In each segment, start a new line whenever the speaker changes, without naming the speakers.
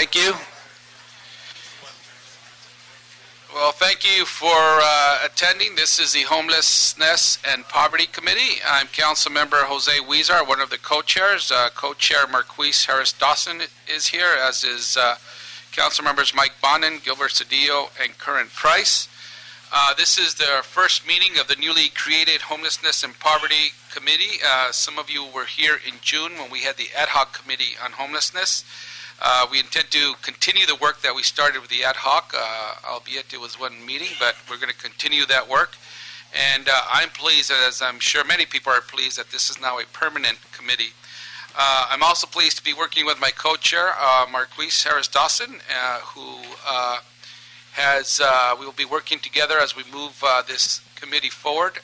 Thank you. Well, thank you for attending. This is the Homelessness and Poverty Committee. I'm Council Member Jose Huizar, one of the co-chairs. Co-chair Marquise Harris-Dawson is here, as is Council Members Mike Bonin, Gilbert Cedillo, and Curran Price. This is the first meeting of the newly created Homelessness and Poverty Committee. Some of you were here in June when we had the ad hoc committee on homelessness. We intend to continue the work that we started with the ad hoc, albeit it was one meeting, but we're going to continue that work. And I'm pleased, as I'm sure many people are pleased, that this is now a permanent committee. I'm also pleased to be working with my co-chair, Marquise Harris-Dawson, who we will be working together as we move this committee forward.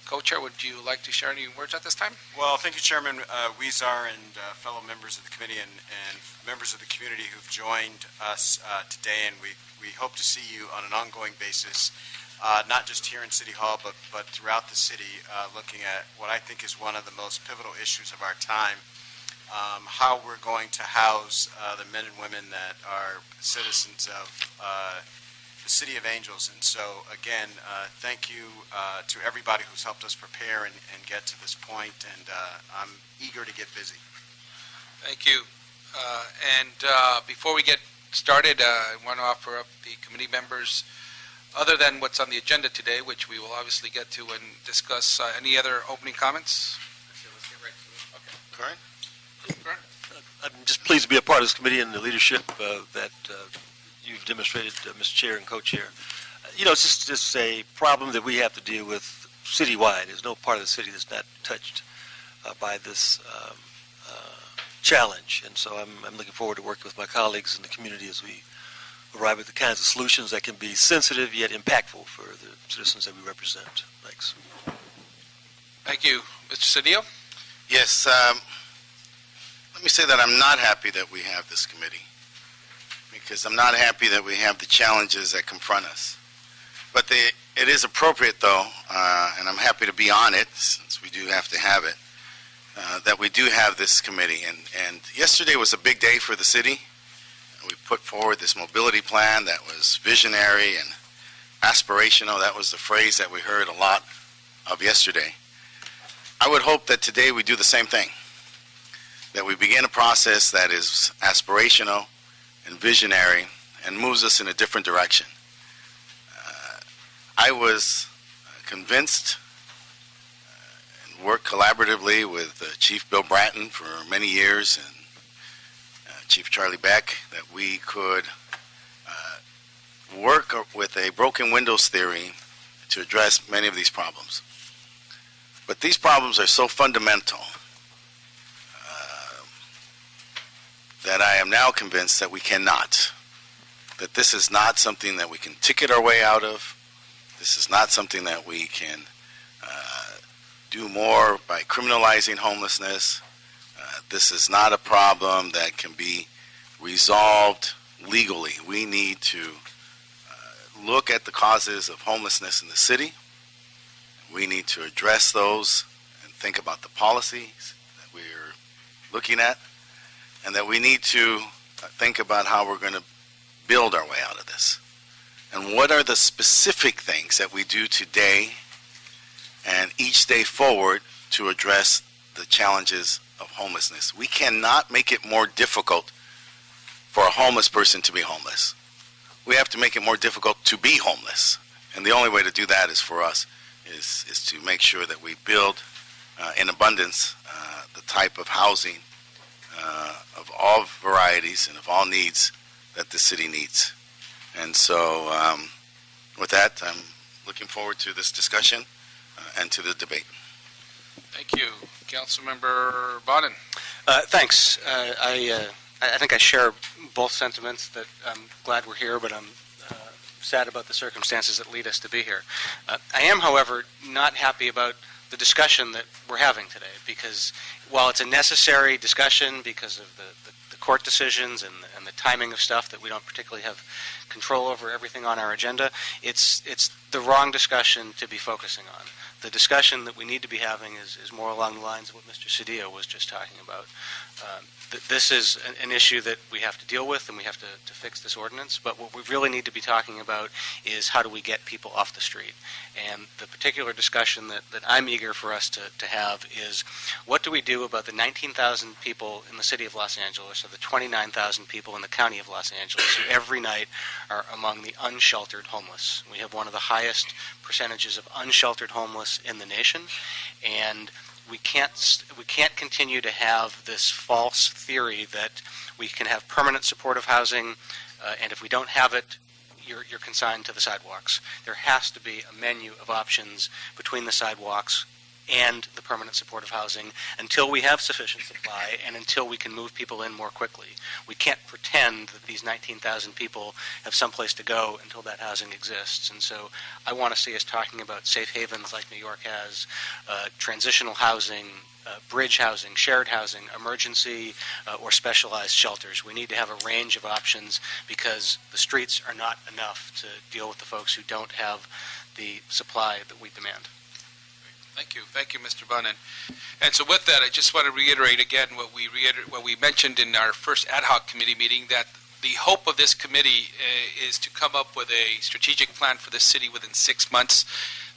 Co-chair, would you like to share any words at this time?
Well, thank you, Chairman Huizar, and fellow members of the committee and members of the community who've joined us today. And we hope to see you on an ongoing basis, not just here in City Hall, but throughout the city, looking at what I think is one of the most pivotal issues of our time, how we're going to house the men and women that are citizens of the City of Angels. And so, again, thank you to everybody who's helped us prepare and get to this point, and I'm eager to get busy.
Thank you. Before we get started, I want to offer up the committee members, other than what's on the agenda today, which we will obviously get to and discuss, any other opening comments? Let's get right to it. Okay. Curran?
I'm just pleased to be a part of this committee and the leadership that you've demonstrated, Mr. Chair and Co-Chair. It's just a problem that we have to deal with citywide. There's no part of the city that's not touched by this challenge. And so I'm looking forward to working with my colleagues in the community as we arrive at the kinds of solutions that can be sensitive yet impactful for the citizens that we represent. Thanks.
Thank you. Mr. Cedillo?
Yes. Let me say that I'm not happy that we have this committee, because I'm not happy that we have the challenges that confront us. But it is appropriate, though, and I'm happy to be on it, since we do have to have it, that we do have this committee. And yesterday was a big day for the city. We put forward this mobility plan that was visionary and aspirational. That was the phrase that we heard a lot of yesterday. I would hope that today we do the same thing, that we begin a process that is aspirational and visionary and moves us in a different direction. I was convinced and worked collaboratively with Chief Bill Bratton for many years and Chief Charlie Beck that we could work with a broken windows theory to address many of these problems. But these problems are so fundamental that I am now convinced that we cannot. That this is not something that we can ticket our way out of. This is not something that we can do more by criminalizing homelessness. This is not a problem that can be resolved legally. We need to look at the causes of homelessness in the city. We need to address those and think about the policies that we're looking at, and that we need to think about how we're going to build our way out of this. And what are the specific things that we do today and each day forward to address the challenges of homelessness? We cannot make it more difficult for a homeless person to be homeless. We have to make it more difficult to be homeless. And the only way to do that is for us is to make sure that we build in abundance the type of housing of all varieties and of all needs that the city needs. And so with that, I'm looking forward to this discussion and to the debate.
Thank you. Councilmember Bonin.
Thanks. I think I share both sentiments, that I'm glad we're here, but I'm sad about the circumstances that lead us to be here. I am, however, not happy about the discussion that we're having today, because while it's a necessary discussion because of the court decisions and and the timing of stuff that we don't particularly have control over everything on our agenda, it's the wrong discussion to be focusing on. The discussion that we need to be having is more along the lines of what Mr. Cedillo was just talking about. This is an issue that we have to deal with, and we have to fix this ordinance, but what we really need to be talking about is how do we get people off the street. And the particular discussion that I'm eager for us to have is, what do we do about the 19,000 people in the city of Los Angeles, or the 29,000 people in the county of Los Angeles, who every night are among the unsheltered homeless? We have one of the highest percentages of unsheltered homeless in the nation, and we can't continue to have this false theory that we can have permanent supportive housing, and if we don't have it, you're consigned to the sidewalks. There has to be a menu of options between the sidewalks and the permanent supportive housing until we have sufficient supply and until we can move people in more quickly. We can't pretend that these 19,000 people have someplace to go until that housing exists. And so I want to see us talking about safe havens like New York has, transitional housing, bridge housing, shared housing, emergency or specialized shelters. We need to have a range of options because the streets are not enough to deal with the folks who don't have the supply that we demand.
Thank you, Mr. Bunnan. And so with that, I just want to reiterate again what we mentioned in our first ad hoc committee meeting, that the hope of this committee is to come up with a strategic plan for the city within 6 months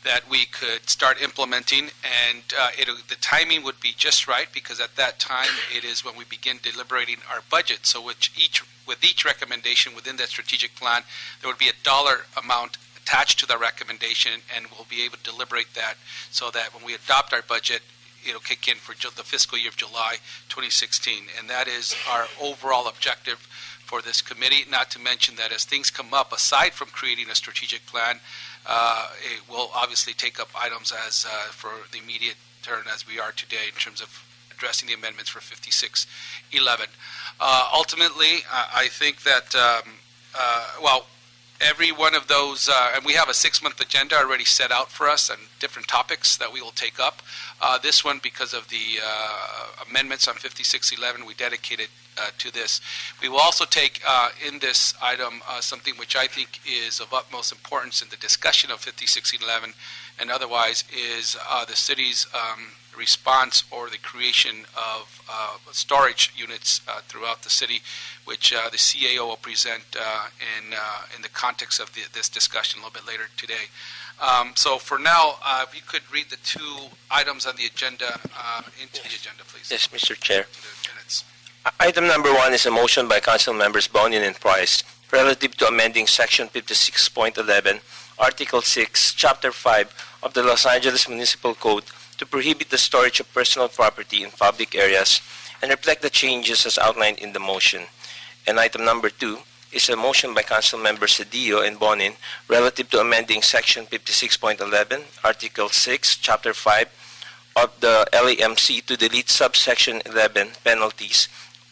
that we could start implementing, and the timing would be just right, because at that time it is when we begin deliberating our budget. So with each recommendation within that strategic plan, there would be a dollar amount attached to the recommendation, and we'll be able to deliberate that so that when we adopt our budget, it'll kick in for the fiscal year of July 2016. And that is our overall objective for this committee, not to mention that as things come up, aside from creating a strategic plan, it will obviously take up items as for the immediate term as we are today in terms of addressing the amendments for 5611. Ultimately, I think that, every one of those, and we have a 6-month agenda already set out for us and different topics that we will take up. This one, because of the amendments on 5611, we dedicated to this. We will also take in this item something which I think is of utmost importance in the discussion of 5611 and otherwise is the city's response or the creation of storage units throughout the city, which the CAO will present in the context of this discussion a little bit later today. So for now, if you could read the 2 items on the agenda into the agenda, please.
Yes, Mr. Chair.
To the minutes.
Item number 1 is a motion by Council Members Bonin and Price relative to amending Section 56.11, Article 6, Chapter 5 of the Los Angeles Municipal Code to prohibit the storage of personal property in public areas and reflect the changes as outlined in the motion. And item number 2 is a motion by Council Members Cedillo and Bonin relative to amending Section 56.11, Article 6, Chapter 5 of the LAMC to delete subsection 11, penalties,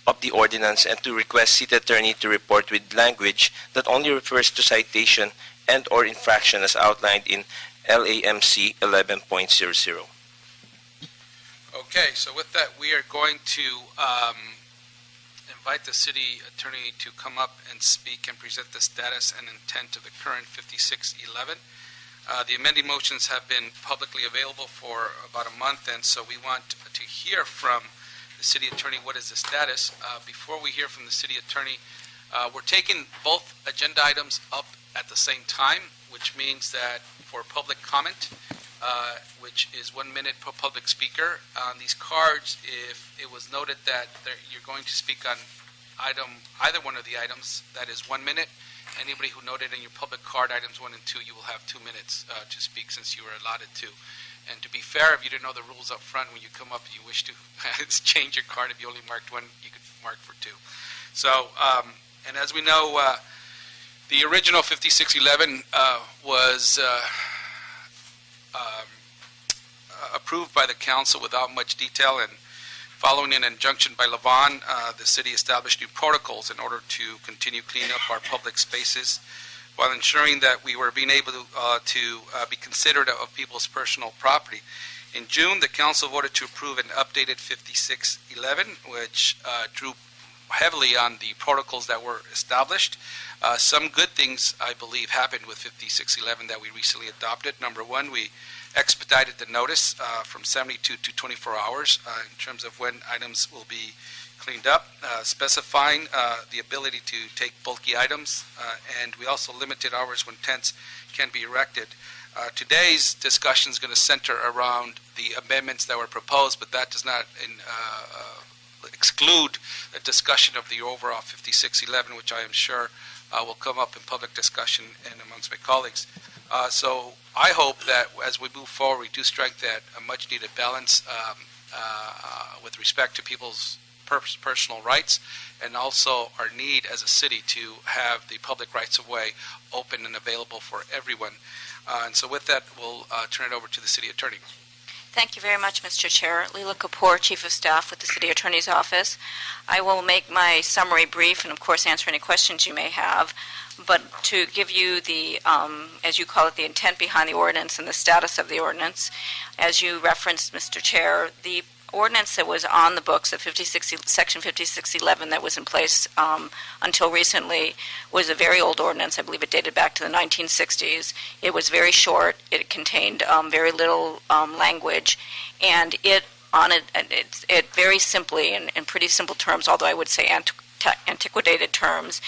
of the ordinance and to request city attorney to report with language that only refers to citation and or infraction as outlined in LAMC 11.00.
Okay, so with that, we are going to invite the city attorney to come up and speak and present the status and intent of the current 5611. The amending motions have been publicly available for about a month, and so we want to hear from the city attorney what is the status. Before we hear from the city attorney, we're taking both agenda items up at the same time, which means that for public comment, which is 1 minute per public speaker, on these cards, if it was noted that you're going to speak on either one of the items, that is 1 minute. Anybody who noted in your public card items 1 and 2, you will have 2 minutes to speak since you were allotted to. And to be fair, if you didn't know the rules up front, when you come up, you wish to change your card. If you only marked 1, you could mark for 2. So, and as we know, the original 5611 was approved by the council without much detail, and following an injunction by Levon, the city established new protocols in order to continue cleaning up our public spaces, while ensuring that we were being able to be considerate of people's personal property. In June, the council voted to approve an updated 5611, which drew heavily on the protocols that were established. Some good things, I believe, happened with 5611 that we recently adopted. Number one, we expedited the notice from 72 to 24 hours in terms of when items will be cleaned up, specifying the ability to take bulky items, and we also limited hours when tents can be erected. Today's discussion is going to center around the amendments that were proposed, but that does not exclude a discussion of the overall 5611, which I am sure will come up in public discussion and amongst my colleagues. So I hope that as we move forward, we do strike that much-needed balance with respect to people's personal rights, and also our need as a city to have the public rights-of-way open and available for everyone. And so with that, we'll turn it over to the City Attorney.
Thank you very much, Mr. Chair. Leela Kapoor, Chief of Staff with the City Attorney's Office. I will make my summary brief and, of course, answer any questions you may have. But to give you the, as you call it, the intent behind the ordinance and the status of the ordinance, as you referenced, Mr. Chair, the ordinance that was on the books of Section 5611 that was in place until recently was a very old ordinance. I believe it dated back to the 1960s. It was very short. It contained very little language, and it very simply, in pretty simple terms, although I would say antiquated terms,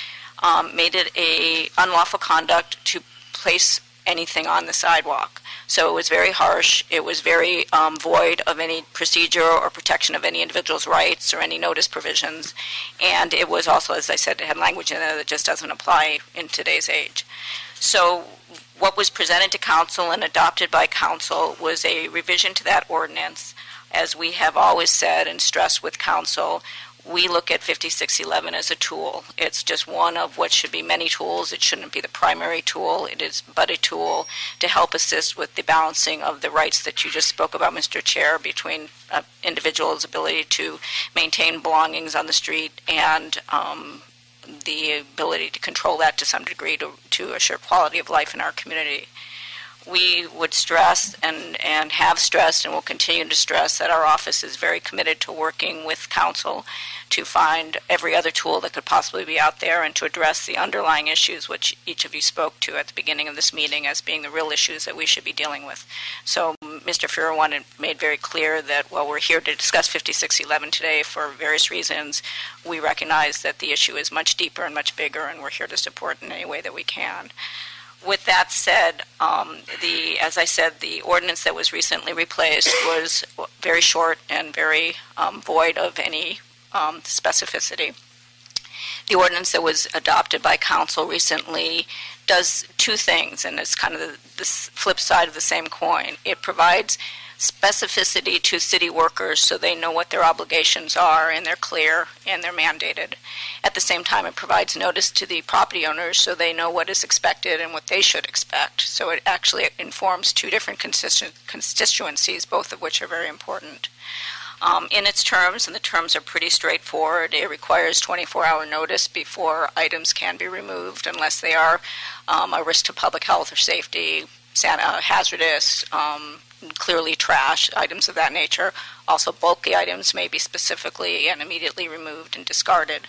made it a unlawful conduct to place anything on the sidewalk. So it was very harsh. It was very void of any procedure or protection of any individual's rights or any notice provisions. And it was also, as I said, it had language in there that just doesn't apply in today's age. So what was presented to council and adopted by council was a revision to that ordinance. As we have always said and stressed with council, we look at 5611 as a tool. It's just one of what should be many tools. It shouldn't be the primary tool. It is but a tool to help assist with the balancing of the rights that you just spoke about, Mr. Chair, between individuals' ability to maintain belongings on the street and the ability to control that to some degree to assure quality of life in our community. We would stress and have stressed and will continue to stress that our office is very committed to working with council to find every other tool that could possibly be out there and to address the underlying issues which each of you spoke to at the beginning of this meeting as being the real issues that we should be dealing with. So Mr. Furr made very clear that while we're here to discuss 5611 today for various reasons, we recognize that the issue is much deeper and much bigger, and we're here to support in any way that we can. With that said, as I said, the ordinance that was recently replaced was very short and very void of any specificity. The ordinance that was adopted by council recently does two things, and it's kind of the flip side of the same coin. It provides specificity to city workers so they know what their obligations are and they're clear and they're mandated. At the same time, it provides notice to the property owners so they know what is expected and what they should expect. So it actually informs two different constituencies, both of which are very important. In its terms, and the terms are pretty straightforward, it requires 24-hour notice before items can be removed unless they are a risk to public health or safety, hazardous, clearly trash, items of that nature. Also, bulky items may be specifically and immediately removed and discarded.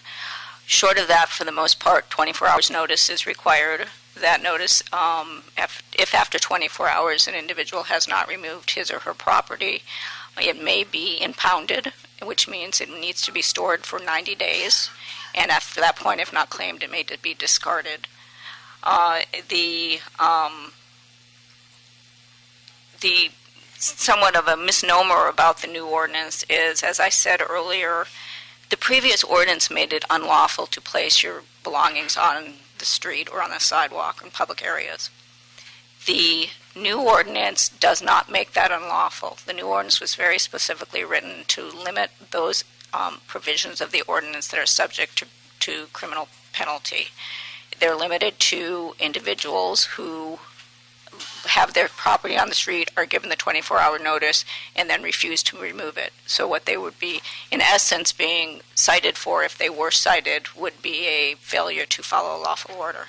Short of that, for the most part, 24 hours notice is required. That notice, if after 24 hours an individual has not removed his or her property, it may be impounded, which means it needs to be stored for 90 days. And after that point, if not claimed, it may be discarded. The somewhat of a misnomer about the new ordinance is, as I said earlier, the previous ordinance made it unlawful to place your belongings on the street or on the sidewalk in public areas. The new ordinance does not make that unlawful. The new ordinance was very specifically written to limit those provisions of the ordinance that are subject to criminal penalty. They're limited to individuals who have their property on the street, are given the 24-hour notice, and then refuse to remove it. So what they would be, in essence, being cited for, if they were cited, would be a failure to follow a lawful order.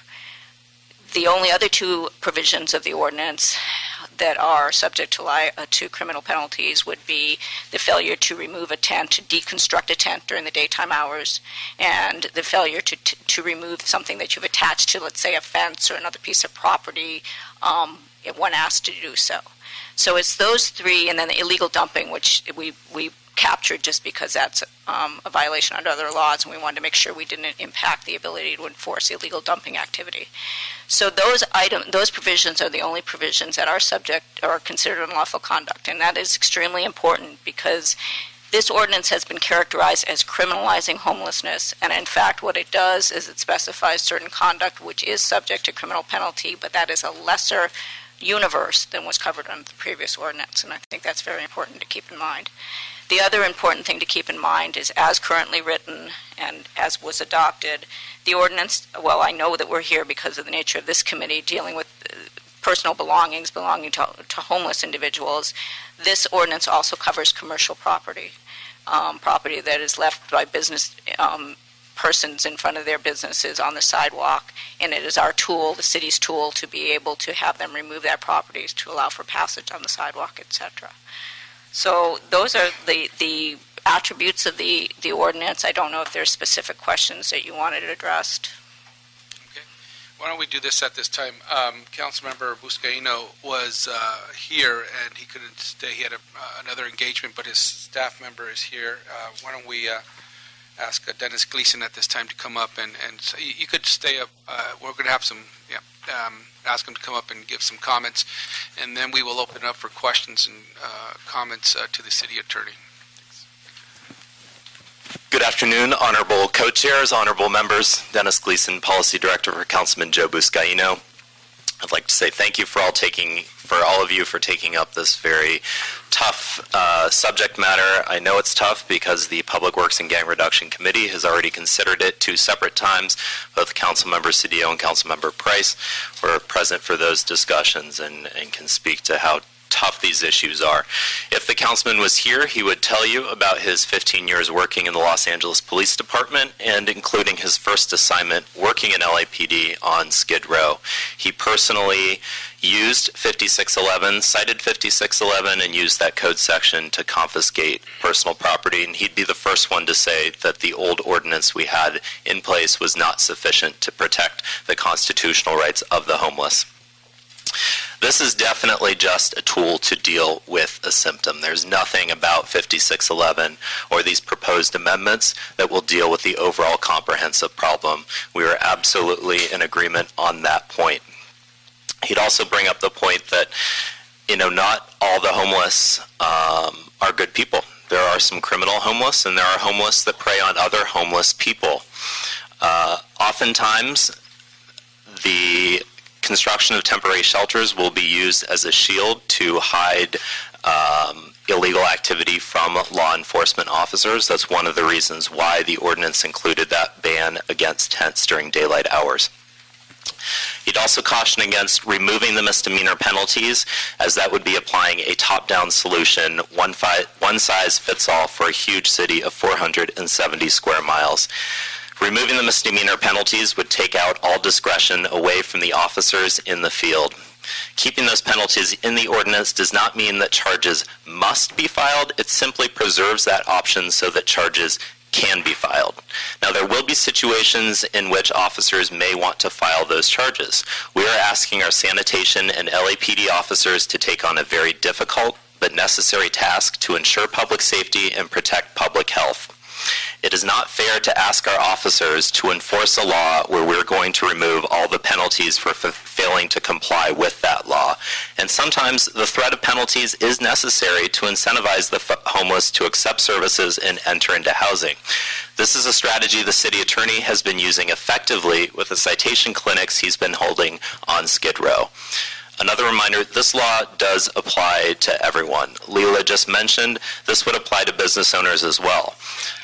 The only other two provisions of the ordinance that are subject to criminal penalties would be the failure to remove a tent, to deconstruct a tent during the daytime hours, and the failure to remove something that you've attached to, let's say, a fence or another piece of property when asked to do so. So it's those three, and then the illegal dumping, which we captured just because that's a violation under other laws, and we wanted to make sure we didn't impact the ability to enforce illegal dumping activity. So those provisions are the only provisions that are subject or considered unlawful conduct, and that is extremely important because this ordinance has been characterized as criminalizing homelessness, and in fact what it does is it specifies certain conduct which is subject to criminal penalty, but that is a lesser universe than was covered under the previous ordinance, and I think that's very important to keep in mind. The other important thing to keep in mind is, as currently written and as was adopted, the ordinance, well, I know that we're here because of the nature of this committee dealing with personal belongings belonging to homeless individuals. This ordinance also covers commercial property, property that is left by business persons in front of their businesses on the sidewalk, and it is our tool, the city's tool, to be able to have them remove that property to allow for passage on the sidewalk, etc. So those are the attributes of the ordinance. I don't know if there's specific questions that you wanted addressed.
Okay. Why don't we do this at this time? Councilmember Buscaino was here, and he couldn't stay. He had another engagement, but his staff member is here. Why don't we ask Dennis Gleason at this time to come up, and so you could stay up. We're going to have some, ask him to come up and give some comments, and then we will open up for questions and comments to the city attorney.
Good afternoon, honorable co-chairs, honorable members. Dennis Gleason, Policy Director for Councilman Joe Buscaino. I'd like to say thank you for all of you for taking up this very tough subject matter. I know it's tough because the Public Works and Gang Reduction Committee has already considered it 2 separate times. Both Councilmember Cedillo and Councilmember Price were present for those discussions and can speak to how tough these issues are. If the councilman was here, he would tell you about his 15 years working in the Los Angeles Police Department, and including his first assignment working in LAPD on Skid Row. He personally used 5611, cited 5611, and used that code section to confiscate personal property, and he'd be the first one to say that the old ordinance we had in place was not sufficient to protect the constitutional rights of the homeless. This is definitely just a tool to deal with a symptom. There's nothing about 5611 or these proposed amendments that will deal with the overall comprehensive problem. We are absolutely in agreement on that point. He'd also bring up the point that, not all the homeless are good people. There are some criminal homeless, and there are homeless that prey on other homeless people. Oftentimes, the construction of temporary shelters will be used as a shield to hide illegal activity from law enforcement officers. That's one of the reasons why the ordinance included that ban against tents during daylight hours. He'd also caution against removing the misdemeanor penalties, as that would be applying a top-down solution, one size fits all for a huge city of 470 square miles. Removing the misdemeanor penalties would take out all discretion away from the officers in the field. Keeping those penalties in the ordinance does not mean that charges must be filed. It simply preserves that option so that charges can be filed. Now, there will be situations in which officers may want to file those charges. We are asking our sanitation and LAPD officers to take on a very difficult but necessary task to ensure public safety and protect public health. It is not fair to ask our officers to enforce a law where we're going to remove all the penalties for failing to comply with that law. And sometimes the threat of penalties is necessary to incentivize the homeless to accept services and enter into housing. This is a strategy the city attorney has been using effectively with the citation clinics he's been holding on Skid Row. Another reminder, this law does apply to everyone. Leela just mentioned this would apply to business owners as well.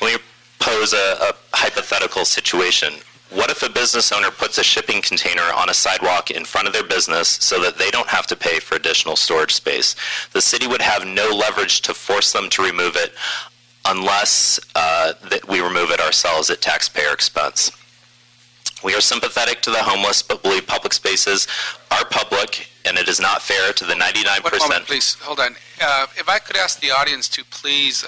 Let me pose a hypothetical situation. What if a business owner puts a shipping container on a sidewalk in front of their business so that they don't have to pay for additional storage space? The city would have no leverage to force them to remove it unless that we remove it ourselves at taxpayer expense. We are sympathetic to the homeless, but believe public spaces are public, and it is not fair to the 99%.
1 moment, please. Hold on. If I could ask the audience to please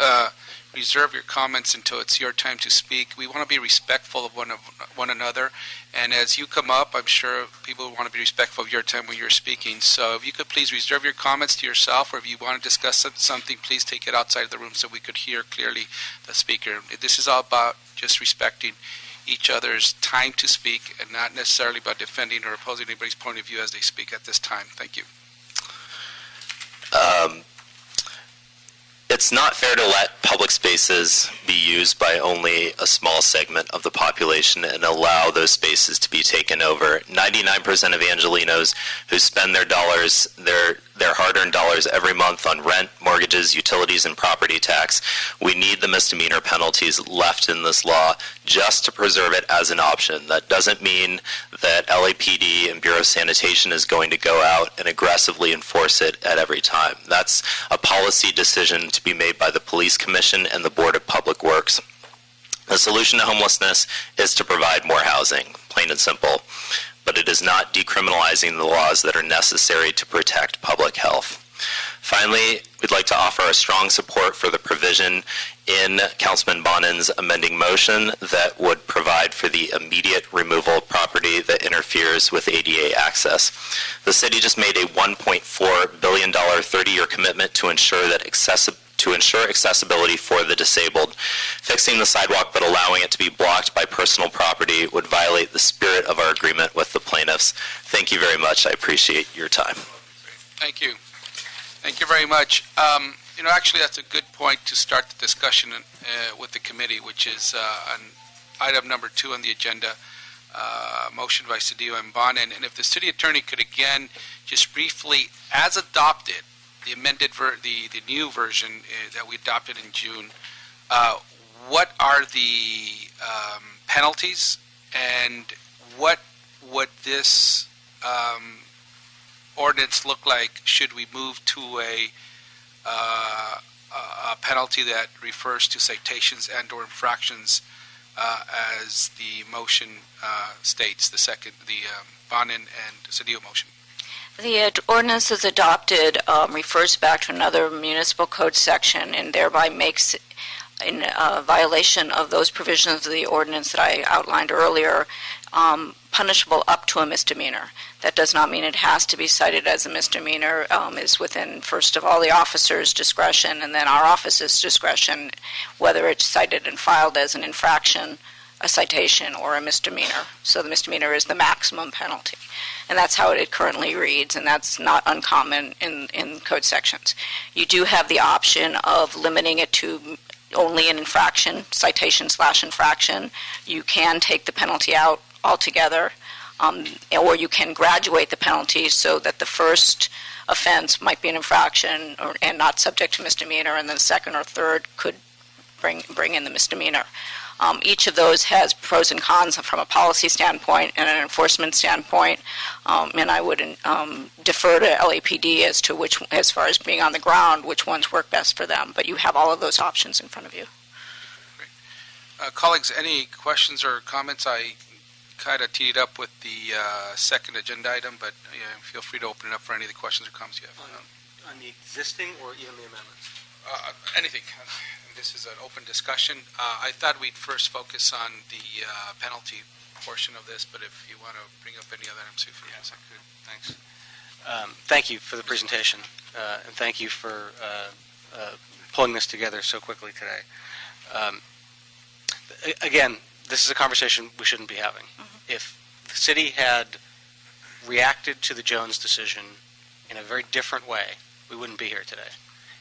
reserve your comments until it's your time to speak. We want to be respectful of one another, and as you come up, I'm sure people want to be respectful of your time when you're speaking. So if you could please reserve your comments to yourself, or if you want to discuss something, please take it outside of the room so we could hear clearly the speaker. This is all about just respecting each other's time to speak, and not necessarily about defending or opposing anybody's point of view as they speak at this time. Thank you.
It's not fair to let public spaces be used by only a small segment of the population and allow those spaces to be taken over. 99% of Angelinos who spend their dollars, their hard-earned dollars every month on rent, mortgages, utilities, and property tax. We need the misdemeanor penalties left in this law just to preserve it as an option. That doesn't mean that LAPD and Bureau of Sanitation is going to go out and aggressively enforce it at every time. That's a policy decision to be made by the Police Commission and the Board of Public Works. The solution to homelessness is to provide more housing, plain and simple, but it is not decriminalizing the laws that are necessary to protect public health. Finally, we'd like to offer our strong support for the provision in Councilman Bonin's amending motion that would provide for the immediate removal of property that interferes with ADA access. The city just made a $1.4 billion 30-year commitment to ensure accessibility for the disabled. Fixing the sidewalk but allowing it to be blocked by personal property would violate the spirit of our agreement with the plaintiffs. Thank you very much. I appreciate your time.
Thank you. Thank you very much. Actually, that's a good point to start the discussion with the committee, which is on item number 2 on the agenda, motion by Cedillo and Bonin. And if the city attorney could again just briefly, as adopted, the amended the new version that we adopted in June, what are the penalties, and what would this ordinance look like should we move to a penalty that refers to citations and or infractions, as the motion states, the Bonin and Cedillo motion?
The ordinance as adopted refers back to another municipal code section and thereby makes, in violation of those provisions of the ordinance that I outlined earlier, punishable up to a misdemeanor. That does not mean it has to be cited as a misdemeanor. Is within, first of all, the officer's discretion and then our office's discretion, whether it's cited and filed as an infraction, a citation, or a misdemeanor. So the misdemeanor is the maximum penalty. And that's how it currently reads, and that's not uncommon in code sections. You do have the option of limiting it to only an infraction, citation/infraction. You can take the penalty out altogether, or you can graduate the penalty so that the first offense might be an infraction and not subject to misdemeanor, and then the second or third could bring in the misdemeanor. Each of those has pros and cons from a policy standpoint and an enforcement standpoint, and I would defer to LAPD as to which, as far as being on the ground, which ones work best for them. But you have all of those options in front of you.
Great. Colleagues, any questions or comments? I kind of teed up with the second agenda item, but feel free to open it up for any of the questions or comments you have.
On the existing or even the amendments?
Anything. This is an open discussion. I thought we'd first focus on the penalty portion of this, but if you want to bring up any other items, feel free. Yes, I could. Thanks.
Thank you for the presentation, and thank you for pulling this together so quickly today. Again, this is a conversation we shouldn't be having. Mm-hmm. If the city had reacted to the Jones decision in a very different way, we wouldn't be here today.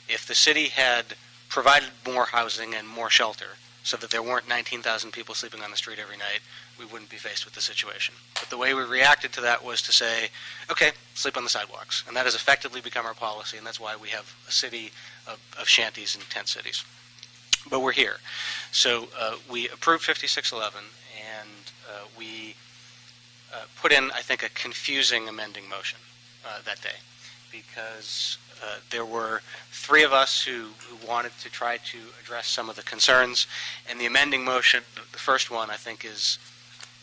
If the city had provided more housing and more shelter so that there weren't 19,000 people sleeping on the street every night, we wouldn't be faced with the situation. But the way we reacted to that was to say, okay, sleep on the sidewalks. And that has effectively become our policy, and that's why we have a city of shanties and tent cities. But we're here. So we approved 5611, and we put in, I think, a confusing amending motion that day, because there were 3 of us who wanted to try to address some of the concerns, and the amending motion, the first one, I think, is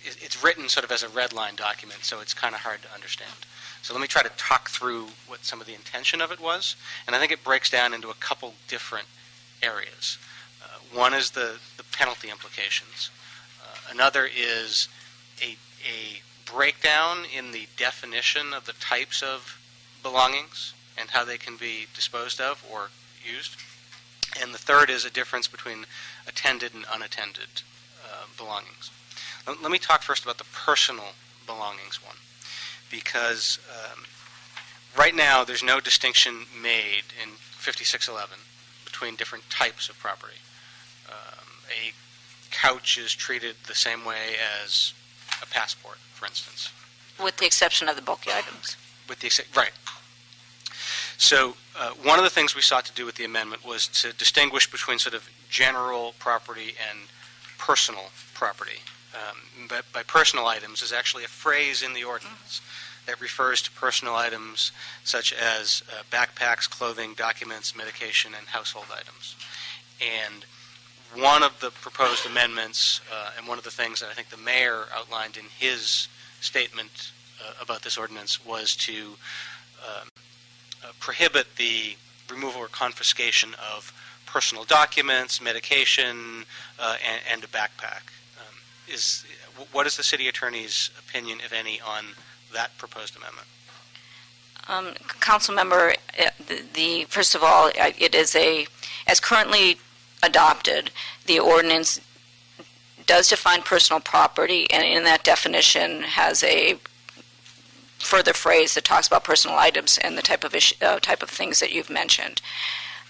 it's written sort of as a red line document, so it's kind of hard to understand. So let me try to talk through what some of the intention of it was, and I think it breaks down into a couple different areas. One is the penalty implications. Another is a breakdown in the definition of the types of belongings and how they can be disposed of or used. And the third is a difference between attended and unattended belongings. Let me talk first about the personal belongings one, because right now there's no distinction made in 5611 between different types of property. A couch is treated the same way as a passport, for instance.
With the exception of the bulky items.
Right. So one of the things we sought to do with the amendment was to distinguish between sort of general property and personal property. But by personal items is actually a phrase in the ordinance that refers to personal items such as backpacks, clothing, documents, medication, and household items. And one of the proposed amendments, and one of the things that I think the mayor outlined in his statement about this ordinance, was to prohibit the removal or confiscation of personal documents, medication, and a backpack. What is the city attorney's opinion, if any, on that proposed amendment?
Council member, first of all, it is as currently adopted, the ordinance does define personal property, and in that definition has a further phrase that talks about personal items and the type of things that you've mentioned.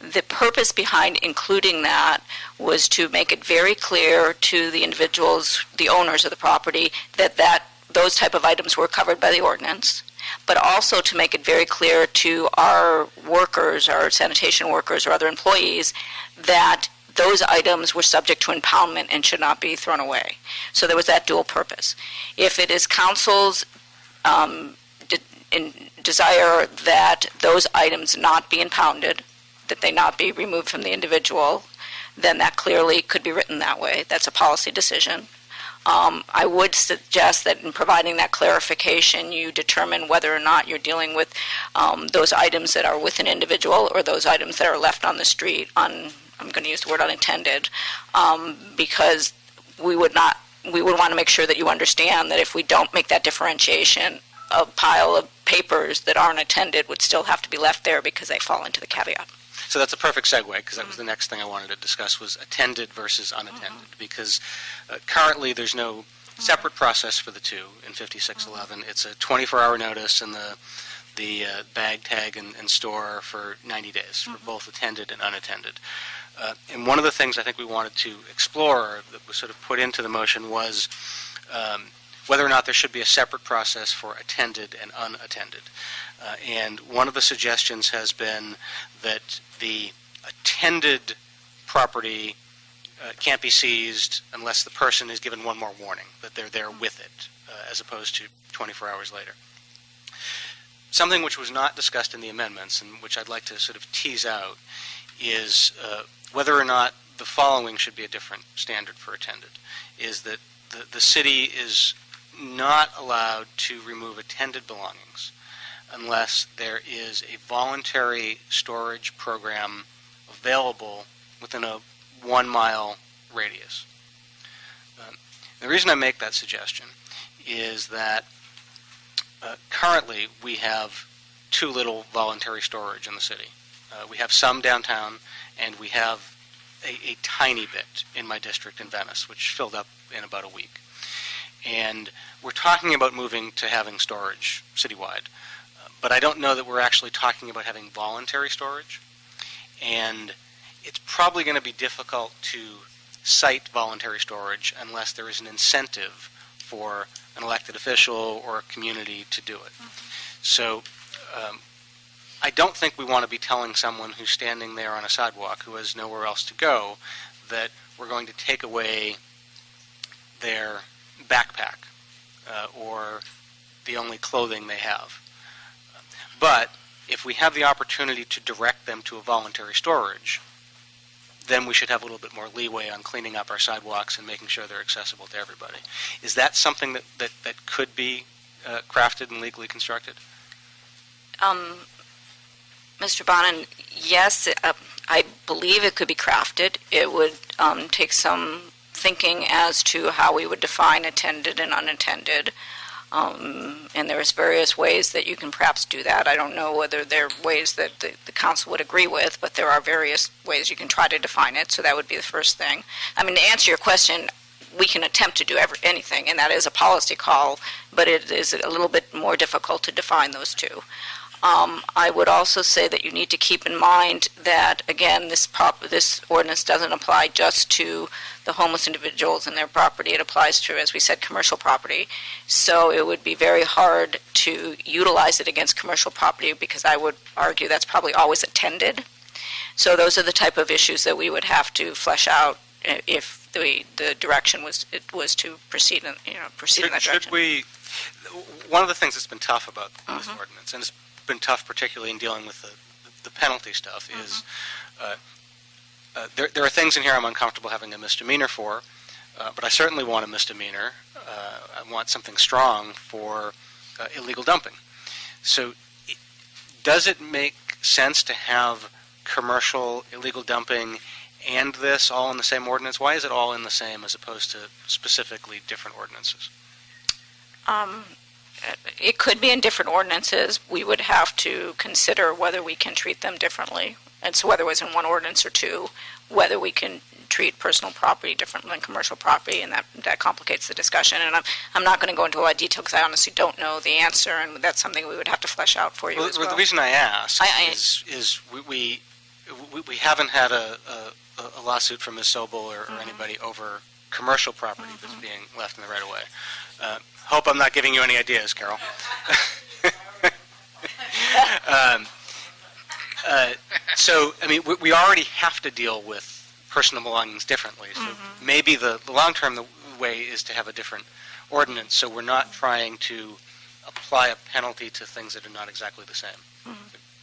The purpose behind including that was to make it very clear to the individuals, the owners of the property, that those type of items were covered by the ordinance, but also to make it very clear to our workers, our sanitation workers or other employees, that those items were subject to impoundment and should not be thrown away. So there was that dual purpose. If it is council's desire that those items not be impounded, that they not be removed from the individual, then that clearly could be written that way. That's a policy decision. I would suggest that in providing that clarification, you determine whether or not you're dealing with those items that are with an individual or those items that are left on the street I'm going to use the word unattended, because we would want to make sure that you understand that if we don't make that differentiation, a pile of papers that aren't attended would still have to be left there because they fall into the caveat.
So that's a perfect segue, because that was the next thing I wanted to discuss, was attended versus unattended, because currently there's no separate process for the two in 5611. It's a 24-hour notice and the bag tag and store for 90 days for both attended and unattended. And one of the things I think we wanted to explore that was sort of put into the motion was whether or not there should be a separate process for attended and unattended. And one of the suggestions has been that the attended property can't be seized unless the person is given one more warning, that they're there with it, as opposed to 24 hours later. Something which was not discussed in the amendments, and which I'd like to sort of tease out, is whether or not the following should be a different standard for attended, is that the city is not allowed to remove attended belongings unless there is a voluntary storage program available within a 1-mile radius. The reason I make that suggestion is that currently we have too little voluntary storage in the city. We have some downtown, and we have a tiny bit in my district in Venice, which filled up in about a week. And we're talking about moving to having storage citywide, but I don't know that we're actually talking about having voluntary storage. And it's probably going to be difficult to cite voluntary storage unless there is an incentive for an elected official or a community to do it. So I don't think we want to be telling someone who's standing there on a sidewalk who has nowhere else to go that we're going to take away their backpack or the only clothing they have. But if we have the opportunity to direct them to a voluntary storage, then we should have a little bit more leeway on cleaning up our sidewalks and making sure they're accessible to everybody. Is that something that could be crafted and legally constructed?
Mr. Bonin, yes, I believe it could be crafted. It would take some thinking as to how we would define attended and unattended. And there's various ways that you can perhaps do that. I don't know whether there are ways that the council would agree with, but there are various ways you can try to define it, so that would be the first thing. I mean, to answer your question, we can attempt to do anything, and that is a policy call, but it is a little bit more difficult to define those two. I would also say that you need to keep in mind that, again, this ordinance doesn't apply just to the homeless individuals and their property. It applies to, as we said, commercial property. So it would be very hard to utilize it against commercial property, because I would argue that's probably always attended. So those are the type of issues that we would have to flesh out if the direction was to proceed in that direction.
One of the things that's been tough about this ordinance, and it's been tough particularly in dealing with the penalty stuff, is there are things in here I'm uncomfortable having a misdemeanor for, but I certainly want a misdemeanor. I want something strong for illegal dumping. So does it make sense to have commercial illegal dumping and this all in the same ordinance? Why is it all in the same as opposed to specifically different ordinances?
It could be in different ordinances. We would have to consider whether we can treat them differently. And so whether it was in one ordinance or two, whether we can treat personal property differently than commercial property, and that complicates the discussion. And I'm not going to go into a lot of detail because I honestly don't know the answer, and that's something we would have to flesh out for you as well.
The reason I ask is we haven't had a lawsuit from Ms. Sobel or anybody over commercial property that's being left in the right-of-way. Hope I'm not giving you any ideas, Carol. So, I mean, we already have to deal with personal belongings differently. So maybe the long-term way is to have a different ordinance, so we're not trying to apply a penalty to things that are not exactly the same.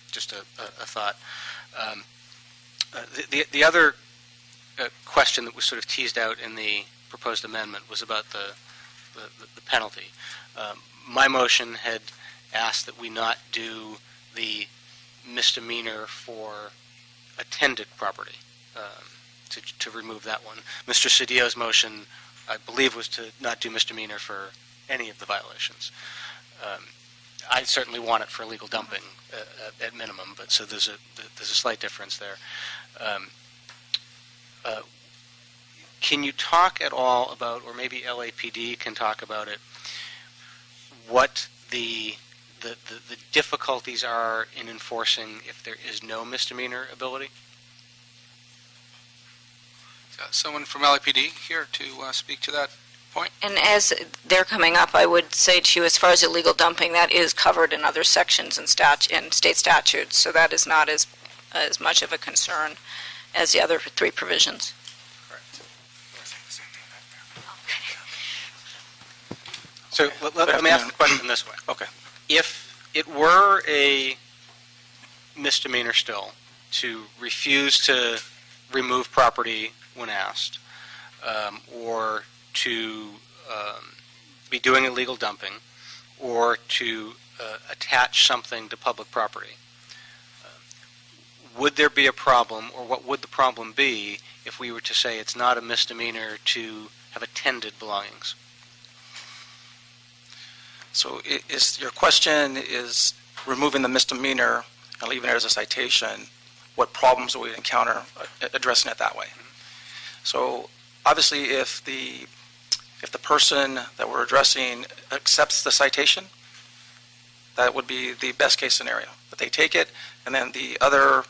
Just a thought. The other question that was sort of teased out in the proposed amendment was about the penalty. My motion had asked that we not do the misdemeanor for attended property, to remove that one. Mr. Cedillo's motion, I believe, was to not do misdemeanor for any of the violations. I certainly want it for illegal dumping at minimum, but so there's a slight difference there. Can you talk at all about, or maybe LAPD can talk about it, what the difficulties are in enforcing if there is no misdemeanor ability?
Someone from LAPD here to speak to that point?
And as they're coming up, I would say to you, as far as illegal dumping, that is covered in other sections in state statutes, so that is not as much of a concern as the other three provisions.
So let me ask the question this way.
Okay.
If it were a misdemeanor still to refuse to remove property when asked, or to be doing illegal dumping, or to attach something to public property, would there be a problem, or what would the problem be if we were to say it's not a misdemeanor to have attended belongings?
So your question is removing the misdemeanor and leaving it as a citation, what problems will we encounter addressing it that way? So obviously if the person that we're addressing accepts the citation, that would be the best case scenario. But they take it, and then the other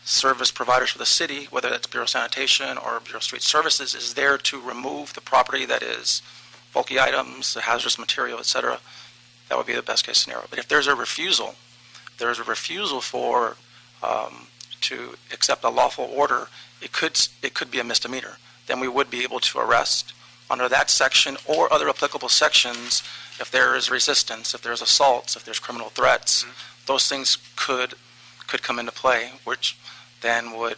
service providers for the city, whether that's Bureau of Sanitation or Bureau of Street Services, is there to remove the property that is bulky items, hazardous material, etc. That would be the best case scenario. But if there's a refusal for to accept a lawful order, it could be a misdemeanor. Then we would be able to arrest under that section or other applicable sections if there is resistance, if there's assaults, if there's criminal threats. Those things could come into play, which then would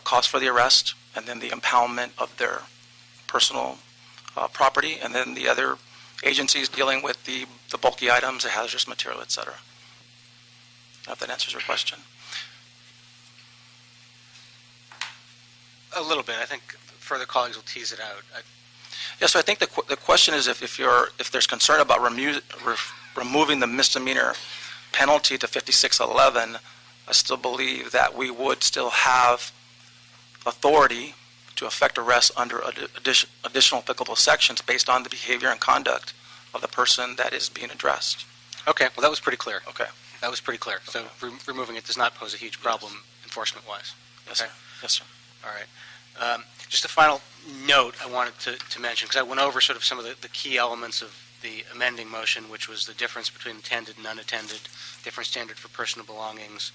cause for the arrest, and then the impoundment of their personal property, and then the other agencies dealing with the bulky items, the hazardous material, et cetera. I hope that answers your question.
A little bit. I think further colleagues will tease it out.
Yeah, so I think the question is if there's concern about removing the misdemeanor penalty to 5611, I still believe that we would still have authority to effect arrests under additional applicable sections based on the behavior and conduct of the person that is being addressed.
Okay, well, that was pretty clear.
Okay.
That was pretty clear. So removing it does not pose a huge problem enforcement-wise.
Yes, sir. Yes, sir.
All right. Just a final note I wanted to mention, because I went over sort of some of the key elements of the amending motion, which was the difference between attended and unattended, different standard for personal belongings,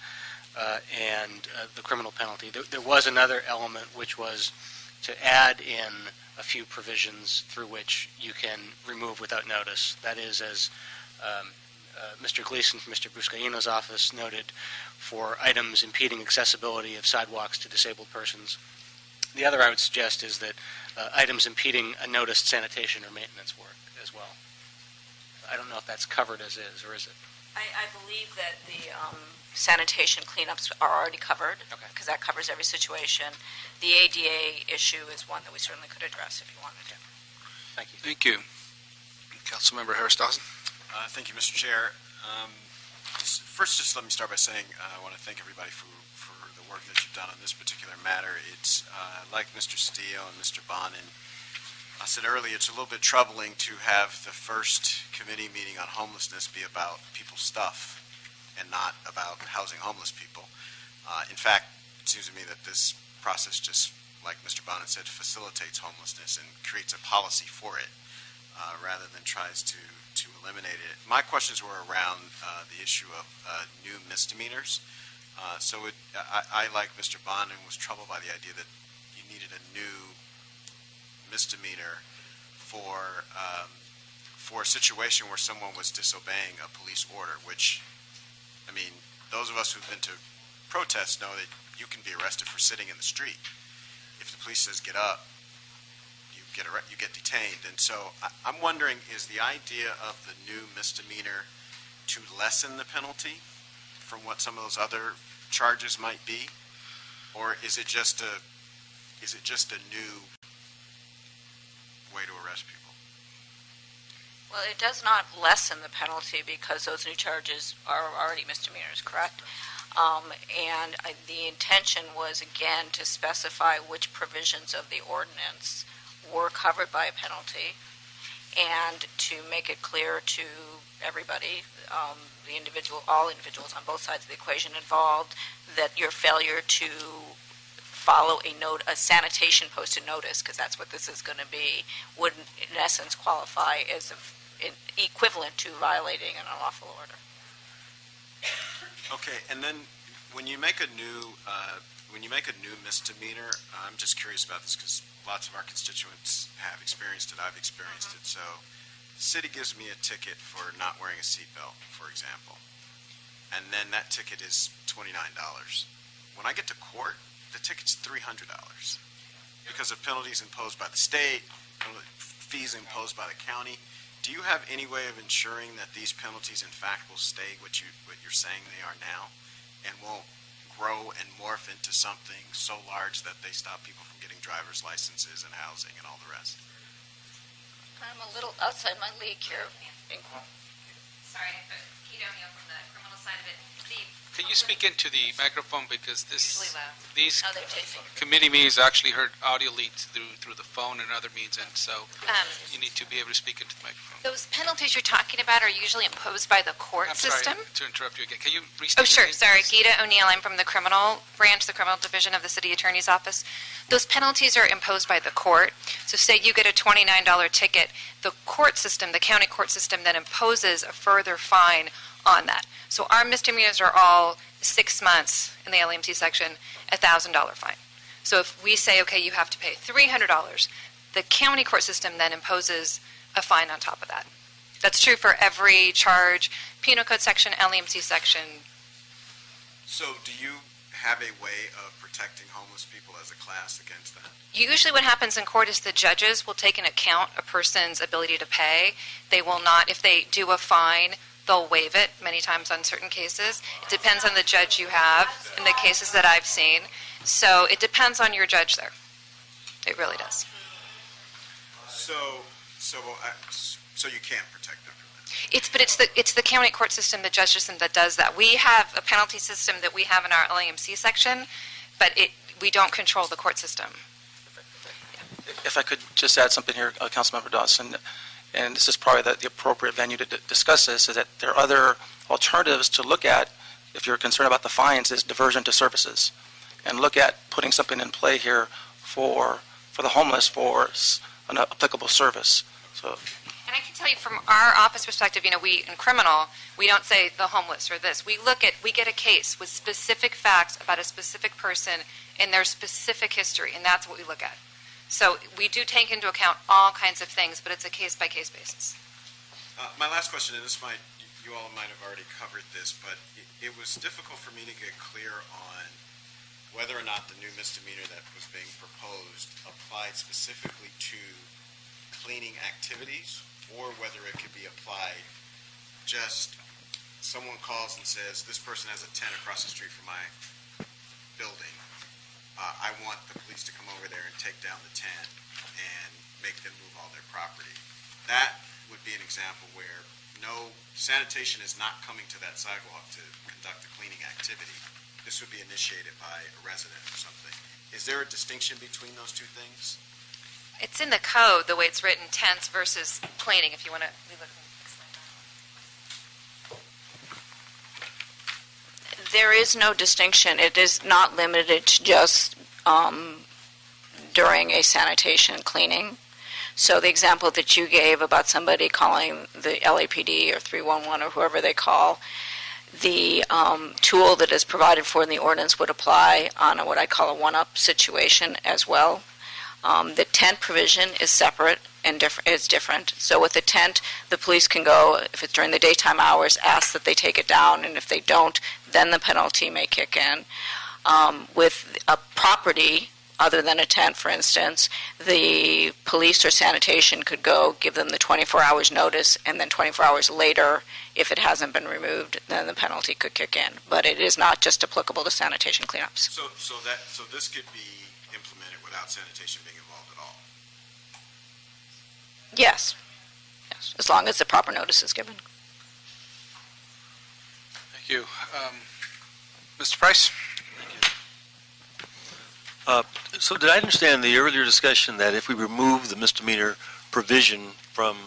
and the criminal penalty. There was another element, which was to add in a few provisions through which you can remove without notice. That is, as Mr. Gleason from Mr. Buscaino's office noted, for items impeding accessibility of sidewalks to disabled persons. The other I would suggest is that items impeding unnoticed sanitation or maintenance work as well. I don't know if that's covered as is, or is it?
I believe that the sanitation cleanups are already covered, because that covers every situation. The ADA issue is one that we certainly could address if you wanted to.
Thank you.
Thank you. Councilmember Harris-Dawson.
Thank you, Mr. Chair. First, just let me start by saying I want to thank everybody for the work that you've done on this particular matter. It's like Mr. Cedillo and Mr. Bonin I said earlier, it's a little bit troubling to have the first committee meeting on homelessness be about people's stuff and not about housing homeless people. In fact, it seems to me that this process just, like Mr. Bonin said, facilitates homelessness and creates a policy for it rather than tries to eliminate it. My questions were around the issue of new misdemeanors. I, like Mr. Bonin, was troubled by the idea that you needed a new misdemeanor for a situation where someone was disobeying a police order, which, I mean, those of us who've been to protests know that you can be arrested for sitting in the street. If the police says get up, you get detained. And so I'm wondering, is the idea of the new misdemeanor to lessen the penalty from what some of those other charges might be, or is it just a new way to arrest people?
Well, it does not lessen the penalty because those new charges are already misdemeanors, correct? The intention was, again, to specify which provisions of the ordinance were covered by a penalty and to make it clear to everybody, all individuals on both sides of the equation involved, that your failure to follow a sanitation posted notice, because that's what this is going to be, would in essence qualify as equivalent to violating an unlawful order.
Okay, and then when you make a new misdemeanor, I'm just curious about this because lots of our constituents have experienced it. I've experienced it. So, the city gives me a ticket for not wearing a seatbelt, for example, and then that ticket is $29. When I get to court, the ticket's $300 because of penalties imposed by the state, fees imposed by the county. Do you have any way of ensuring that these penalties, in fact, will stay what you're saying they are now, and won't grow and morph into something so large that they stop people from getting driver's licenses and housing and all the rest?
I'm a little outside my league here.
Sorry, but Kate O'Neill from the criminal side of it.
Can you speak into the microphone because
Usually loud.
these
Oh, they're taping.
committee meetings actually heard audio leads through the phone and other means, and so you need to be able to speak into the microphone.
Those penalties you're talking about are usually imposed by the court
I'm
system.
sorry to interrupt you again. Can you restate?
Oh, sure.
your name,
Sorry.
please?
Gita O'Neill. I'm from the criminal branch, the criminal division of the city attorney's office. Those penalties are imposed by the court. So say you get a $29 ticket, the court system, the county court system, then imposes a further fine on that. So our misdemeanors are all 6 months in the LEMT section, $1,000 fine. So if we say, okay, you have to pay $300, the county court system then imposes a fine on top of that. That's true for every charge, penal code section, LEMT section.
So do you have a way of protecting homeless people as a class against that?
Usually what happens in court is the judges will take into account a person's ability to pay. They will not, if they do a fine, they'll waive it many times on certain cases. It depends on the judge you have in the cases that I've seen. So it depends on your judge there. It really does.
So you can't protect them from that?
It's the county court system, the judge system that does that. We have a penalty system that we have in our LAMC section, but we don't control the court system.
If I could just add something here, Councilmember Dawson, and this is probably the appropriate venue to discuss this, is that there are other alternatives to look at if you're concerned about the fines, is diversion to services, and look at putting something in play here for the homeless for an applicable service. So.
And I can tell you from our office perspective, we in criminal, we don't say the homeless or this. We get a case with specific facts about a specific person and their specific history, and that's what we look at. So we do take into account all kinds of things, but it's a case-by-case basis.
My last question, and you all might have already covered this, but it was difficult for me to get clear on whether or not the new misdemeanor that was being proposed applied specifically to cleaning activities, or whether it could be applied just someone calls and says, this person has a tent across the street from my building. I want the police to come over there and take down the tent and make them move all their property. That would be an example where no sanitation is not coming to that sidewalk to conduct a cleaning activity. This would be initiated by a resident or something. Is there a distinction between those two things?
It's in the code, the way it's written, tents versus cleaning, if you want to explain that.
There is no distinction. It is not limited to just during a sanitation cleaning. So the example that you gave about somebody calling the LAPD or 311 or whoever they call, the tool that is provided for in the ordinance would apply on what I call a one-up situation as well. The tent provision is separate and is different. So with the tent, the police can go, if it's during the daytime hours, ask that they take it down, and if they don't, then the penalty may kick in. With a property other than a tent, for instance, the police or sanitation could go, give them the 24 hours notice, and then 24 hours later, if it hasn't been removed, then the penalty could kick in. But it is not just applicable to sanitation cleanups.
So this could be implemented without sanitation being involved at all?
Yes, as long as the proper notice is given.
Thank you. Mr. Price?
So did I understand the earlier discussion that if we remove the misdemeanor provision from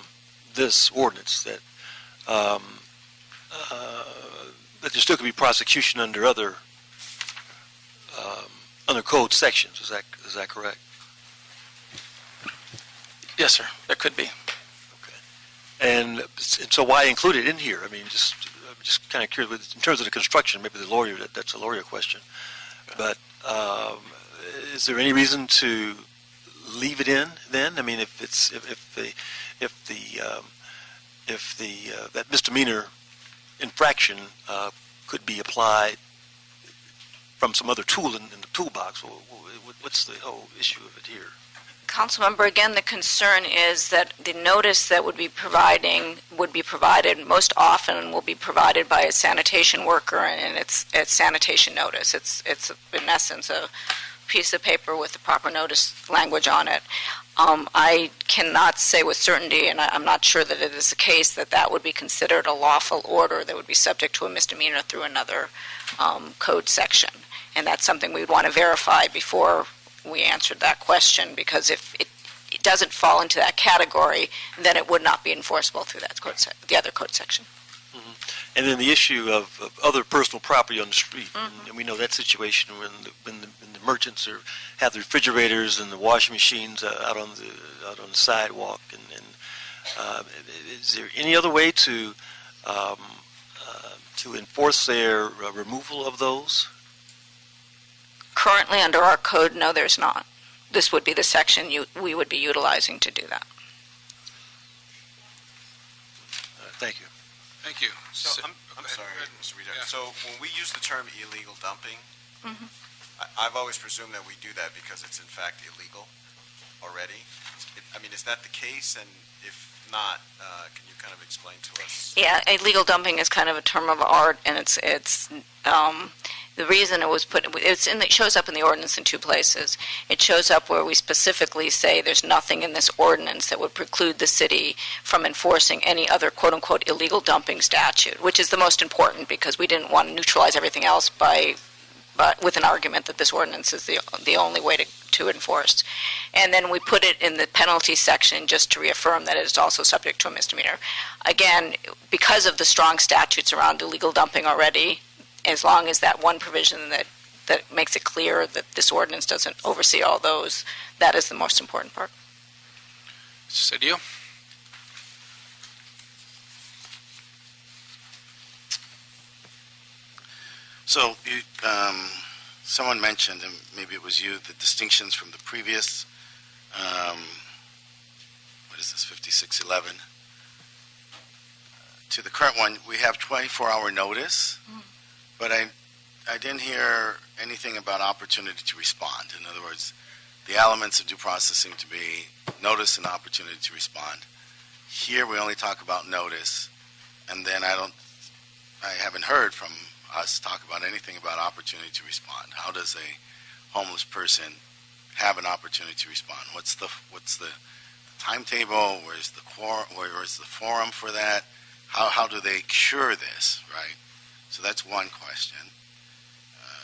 this ordinance, that that there still could be prosecution under other code sections? Is that correct?
Yes, sir. There could be.
Okay. And so why include it in here? I mean, I'm just kind of curious in terms of the construction. Maybe the lawyer, that's a lawyer question, but. Is there any reason to leave it in then? I mean, if that misdemeanor infraction could be applied from some other tool in the toolbox, what's the whole issue of it here?
Councilmember, again, the concern is that the notice that would be provided most often will be provided by a sanitation worker, and it's sanitation notice. It's in essence a piece of paper with the proper notice language on it. I cannot say with certainty, and I'm not sure that it is the case, that would be considered a lawful order that would be subject to a misdemeanor through another code section. And that's something we would want to verify before we answered that question, because if it doesn't fall into that category, then it would not be enforceable through that the other code section.
Mm-hmm. And then the issue of other personal property on the street, and we know that situation when the merchants have the refrigerators and the washing machines out on the sidewalk, and is there any other way to enforce their removal of those?
Currently, under our code, no, there's not. This would be the section we would be utilizing to do that.
Thank you.
Thank you.
So I'm sorry, Mr. Reader. Yeah. So when we use the term illegal dumping, I've always presumed that we do that because it's in fact illegal already. Is that the case? And if not, can you kind of explain to us?
Yeah, illegal dumping is kind of a term of art, and it's the reason it was put, it shows up in the ordinance in two places. It shows up where we specifically say there's nothing in this ordinance that would preclude the city from enforcing any other quote-unquote illegal dumping statute, which is the most important because we didn't want to neutralize everything else but with an argument that this ordinance is the only way to enforce. And then we put it in the penalty section just to reaffirm that it is also subject to a misdemeanor. Again, because of the strong statutes around illegal dumping already, as long as that one provision that makes it clear that this ordinance doesn't oversee all those, that is the most important part.
Cynthia?
So someone mentioned, and maybe it was you, the distinctions from the previous, 5611, to the current one. We have 24-hour notice, but I didn't hear anything about opportunity to respond. In other words, the elements of due process seem to be notice and opportunity to respond. Here we only talk about notice, and then I haven't heard from us talk about anything about opportunity to respond. How does a homeless person have an opportunity to respond? What's the timetable? Where's the forum for that? How do they cure this, right? So that's one question.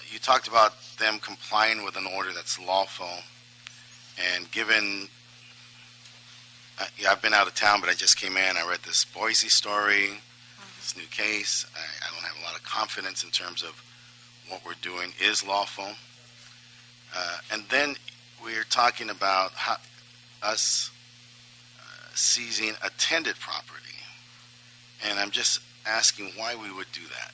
You talked about them complying with an order that's lawful, and given I've been out of town, but I just came in. I read this Boise story, this new case. I don't have a lot of confidence in terms of what we're doing is lawful. And then we're talking about us seizing attended property. And I'm just asking why we would do that.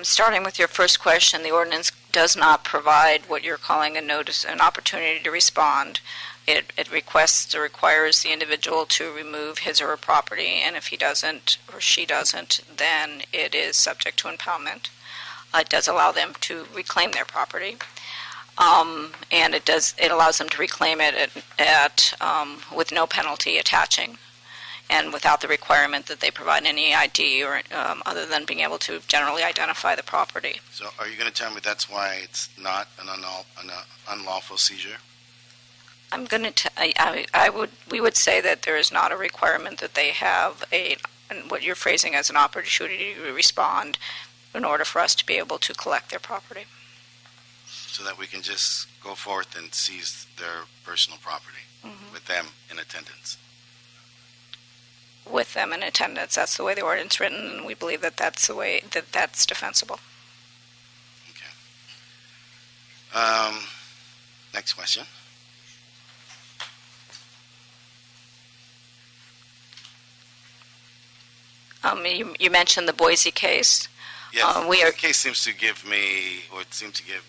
Starting with your first question, the ordinance does not provide what you're calling a notice, an opportunity to respond. It requires the individual to remove his or her property, and if he doesn't or she doesn't, then it is subject to impoundment. It does allow them to reclaim their property, and it allows them to reclaim it with no penalty attaching, and without the requirement that they provide any ID or other than being able to generally identify the property.
So are you going to tell me that's why it's not an unlawful seizure?
We would say that there is not a requirement that they have what you're phrasing as an opportunity to respond in order for us to be able to collect their property.
So that we can just go forth and seize their personal property with them in attendance.
With them in attendance. That's the way the ordinance is written, and we believe that that's the way that's defensible.
Okay. Next question.
You mentioned the Boise case.
Yes, the case seems to give me, or it seemed to give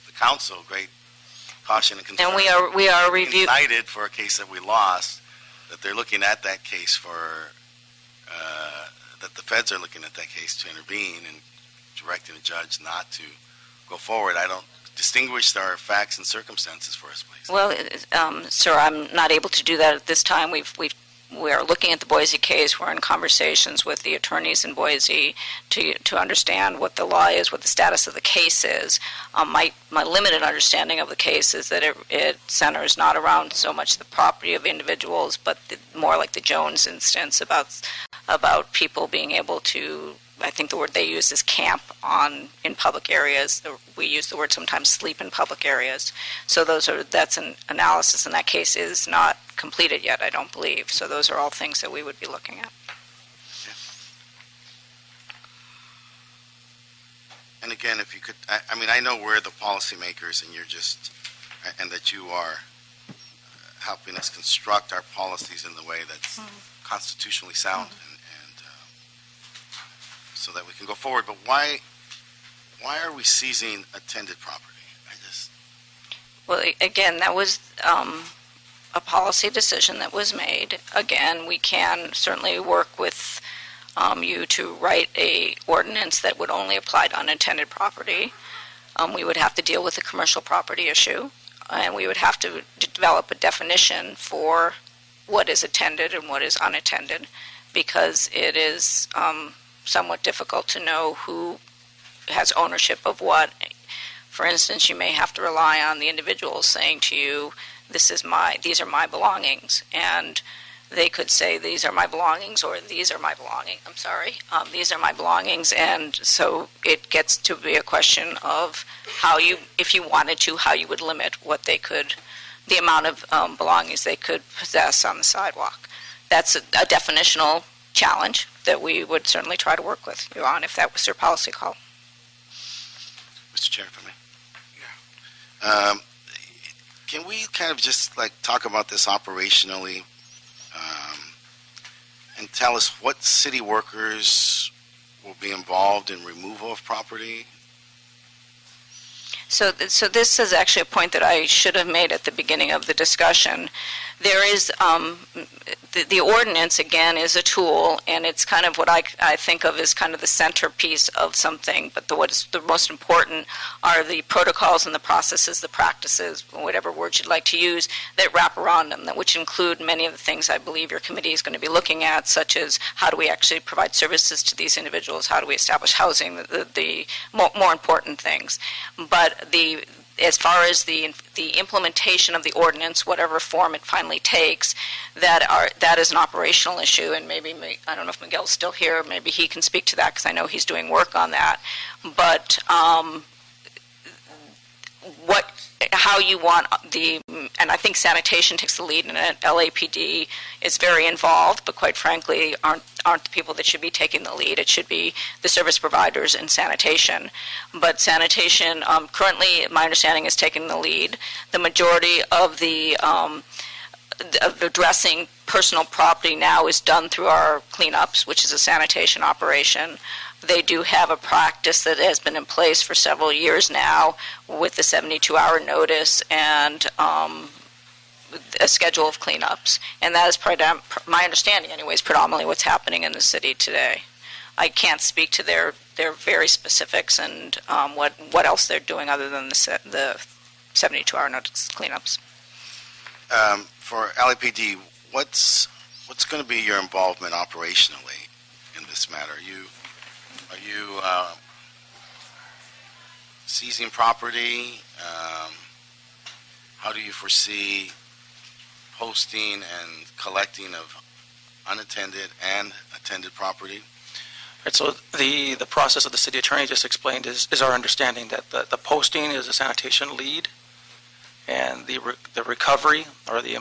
the council great caution and concern.
And we are reviewing.
Indicted for a case that we lost, that they're looking at that case that the feds are looking at that case to intervene and directing the judge not to go forward. I don't distinguish our facts and circumstances for us, please.
Well, sir, I'm not able to do that at this time. We are looking at the Boise case. We're in conversations with the attorneys in Boise to understand what the law is, what the status of the case is. My limited understanding of the case is that it centers not around so much the property of individuals, but more like the Jones instance about people being able to, I think the word they use is camp in public areas. We use the word sometimes sleep in public areas. So that's an analysis, and that case is not completed yet, I don't believe. So those are all things that we would be looking at.
Yeah. And again, if you could, I know we're the policymakers, and that you are helping us construct our policies in the way that's constitutionally sound, and so that we can go forward. But why are we seizing attended property?
Well, again, that was a policy decision that was made. Again, we can certainly work with you to write a ordinance that would only apply to unattended property. We would have to deal with the commercial property issue, and we would have to develop a definition for what is attended and what is unattended, because it is somewhat difficult to know who has ownership of what. For instance, you may have to rely on the individual saying to you, these are my belongings, and they could say these are my belongings, or these are my belongings. These are my belongings, and so it gets to be a question of how you, if you wanted to, how you would limit what they could, the amount of belongings they could possess on the sidewalk. That's a definitional challenge that we would certainly try to work with you on if that was your policy call.
Mr. Chair, for me. Yeah. Can we kind of just like talk about this operationally, and tell us what city workers will be involved in removal of property?
So this is actually a point that I should have made at the beginning of the discussion. There is, the ordinance, again, is a tool, and it's kind of what I think of as kind of the centerpiece of something, but what is the most important are the protocols and the processes, the practices, whatever words you'd like to use, that wrap around them, which include many of the things I believe your committee is going to be looking at, such as how do we actually provide services to these individuals, how do we establish housing, the more important things. But as far as the implementation of the ordinance, whatever form it finally takes, that is an operational issue, and maybe, I don't know if Miguel's still here, maybe he can speak to that, because I know he's doing work on that. But how you want and I think sanitation takes the lead in it. LAPD is very involved, but quite frankly aren't the people that should be taking the lead. It should be the service providers in sanitation. But sanitation currently, my understanding, is taking the lead. The majority of of addressing personal property now is done through our cleanups, which is a sanitation operation. They do have a practice that has been in place for several years now with the 72-hour notice and a schedule of cleanups. And that is, my understanding anyways, predominantly what's happening in the city today. I can't speak to their very specifics and what else they're doing other than the 72-hour notice cleanups.
For LAPD, what's going to be your involvement operationally in this matter? Are you seizing property? How do you foresee posting and collecting of unattended and attended property?
Right, so the process that the city attorney just explained is our understanding that the posting is a sanitation lead, and the recovery or the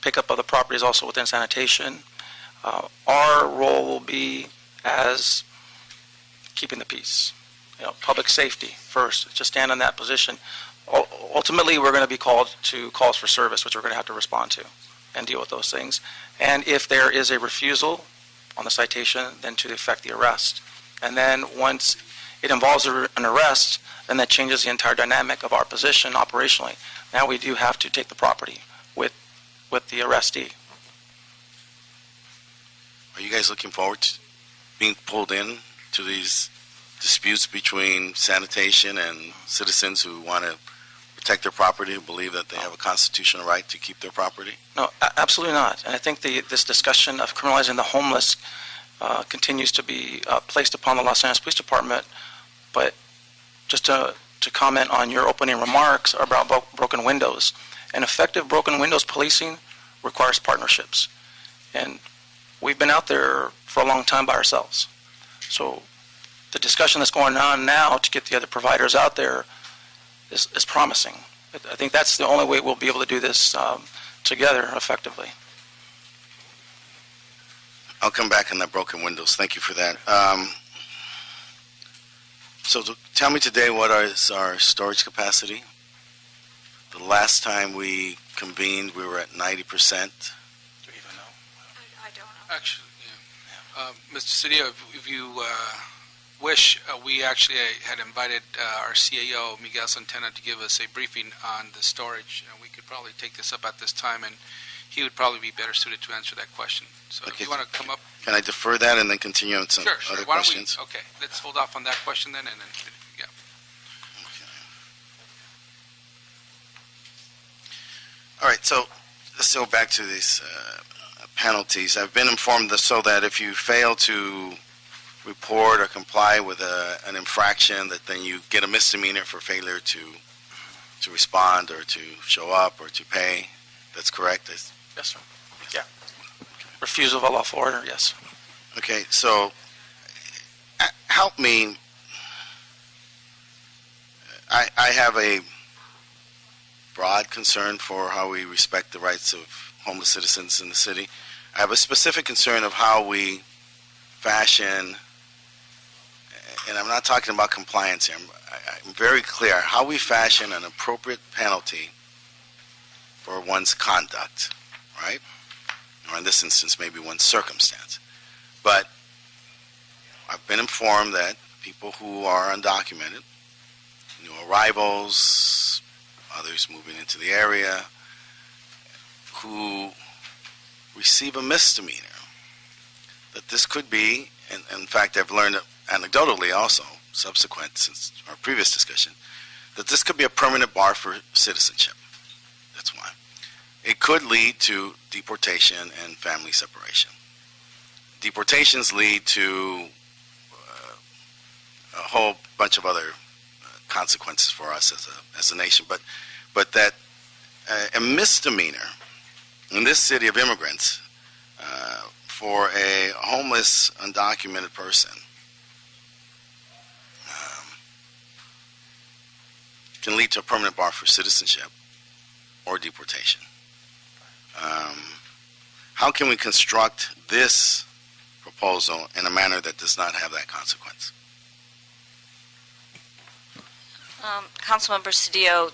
pickup of the property is also within sanitation. Our role will be as keeping the peace, public safety first, just stand in that position. Ultimately, we're going to be called to calls for service, which we're going to have to respond to and deal with those things. And if there is a refusal on the citation, then to effect the arrest. And then once it involves an arrest, then that changes the entire dynamic of our position operationally. Now we do have to take the property with the arrestee.
Are you guys looking forward to being pulled in to these disputes between sanitation and citizens who want to protect their property, who believe that they have a constitutional right to keep their property?
No, absolutely not. And I think this discussion of criminalizing the homeless continues to be placed upon the Los Angeles Police Department. But just to comment on your opening remarks about broken windows, and effective broken windows policing requires partnerships. And we've been out there for a long time by ourselves. So the discussion that's going on now to get the other providers out there is promising. I think that's the only way we'll be able to do this together effectively.
I'll come back on the broken windows. Thank you for that. So tell me today, what is our storage capacity? The last time we convened, we were at 90%.
Do you even know?
I don't know.
Actually, yeah. Mr. Cynthia, if you wish, we actually had invited our CAO, Miguel Santana, to give us a briefing on the storage. We could probably take this up at this time, and he would probably be better suited to answer that question. So
Okay.
if you want to come up.
Can I defer that and then continue on some
Sure.
other
Why don't we-
questions?
Okay, let's hold off on that question then, and then, yeah.
All right, so let's go back to these penalties. I've been informed so that if you fail to report or comply with an infraction, that then you get a misdemeanor for failure to respond or to show up or to pay. That's correct?
Yes, sir. Yeah. Refusal of a lawful order, yes.
Okay, so help me. I have a broad concern for how we respect the rights of homeless citizens in the city. I have a specific concern of how we fashion, and I'm not talking about compliance here, I'm very clear, how we fashion an appropriate penalty for one's conduct, right? Or in this instance, maybe one's circumstance. But I've been informed that people who are undocumented, new arrivals, others moving into the area, who receive a misdemeanor, that this could be, and in fact I've learned anecdotally also, subsequent since our previous discussion, that this could be a permanent bar for citizenship. That's why. It could lead to deportation and family separation. Deportations lead to a whole bunch of other consequences for us as a nation, but that a misdemeanor in this city of immigrants for a homeless, undocumented person can lead to a permanent bar for citizenship or deportation. How can we construct this proposal in a manner that does not have that consequence?
Councilmember Cedillo,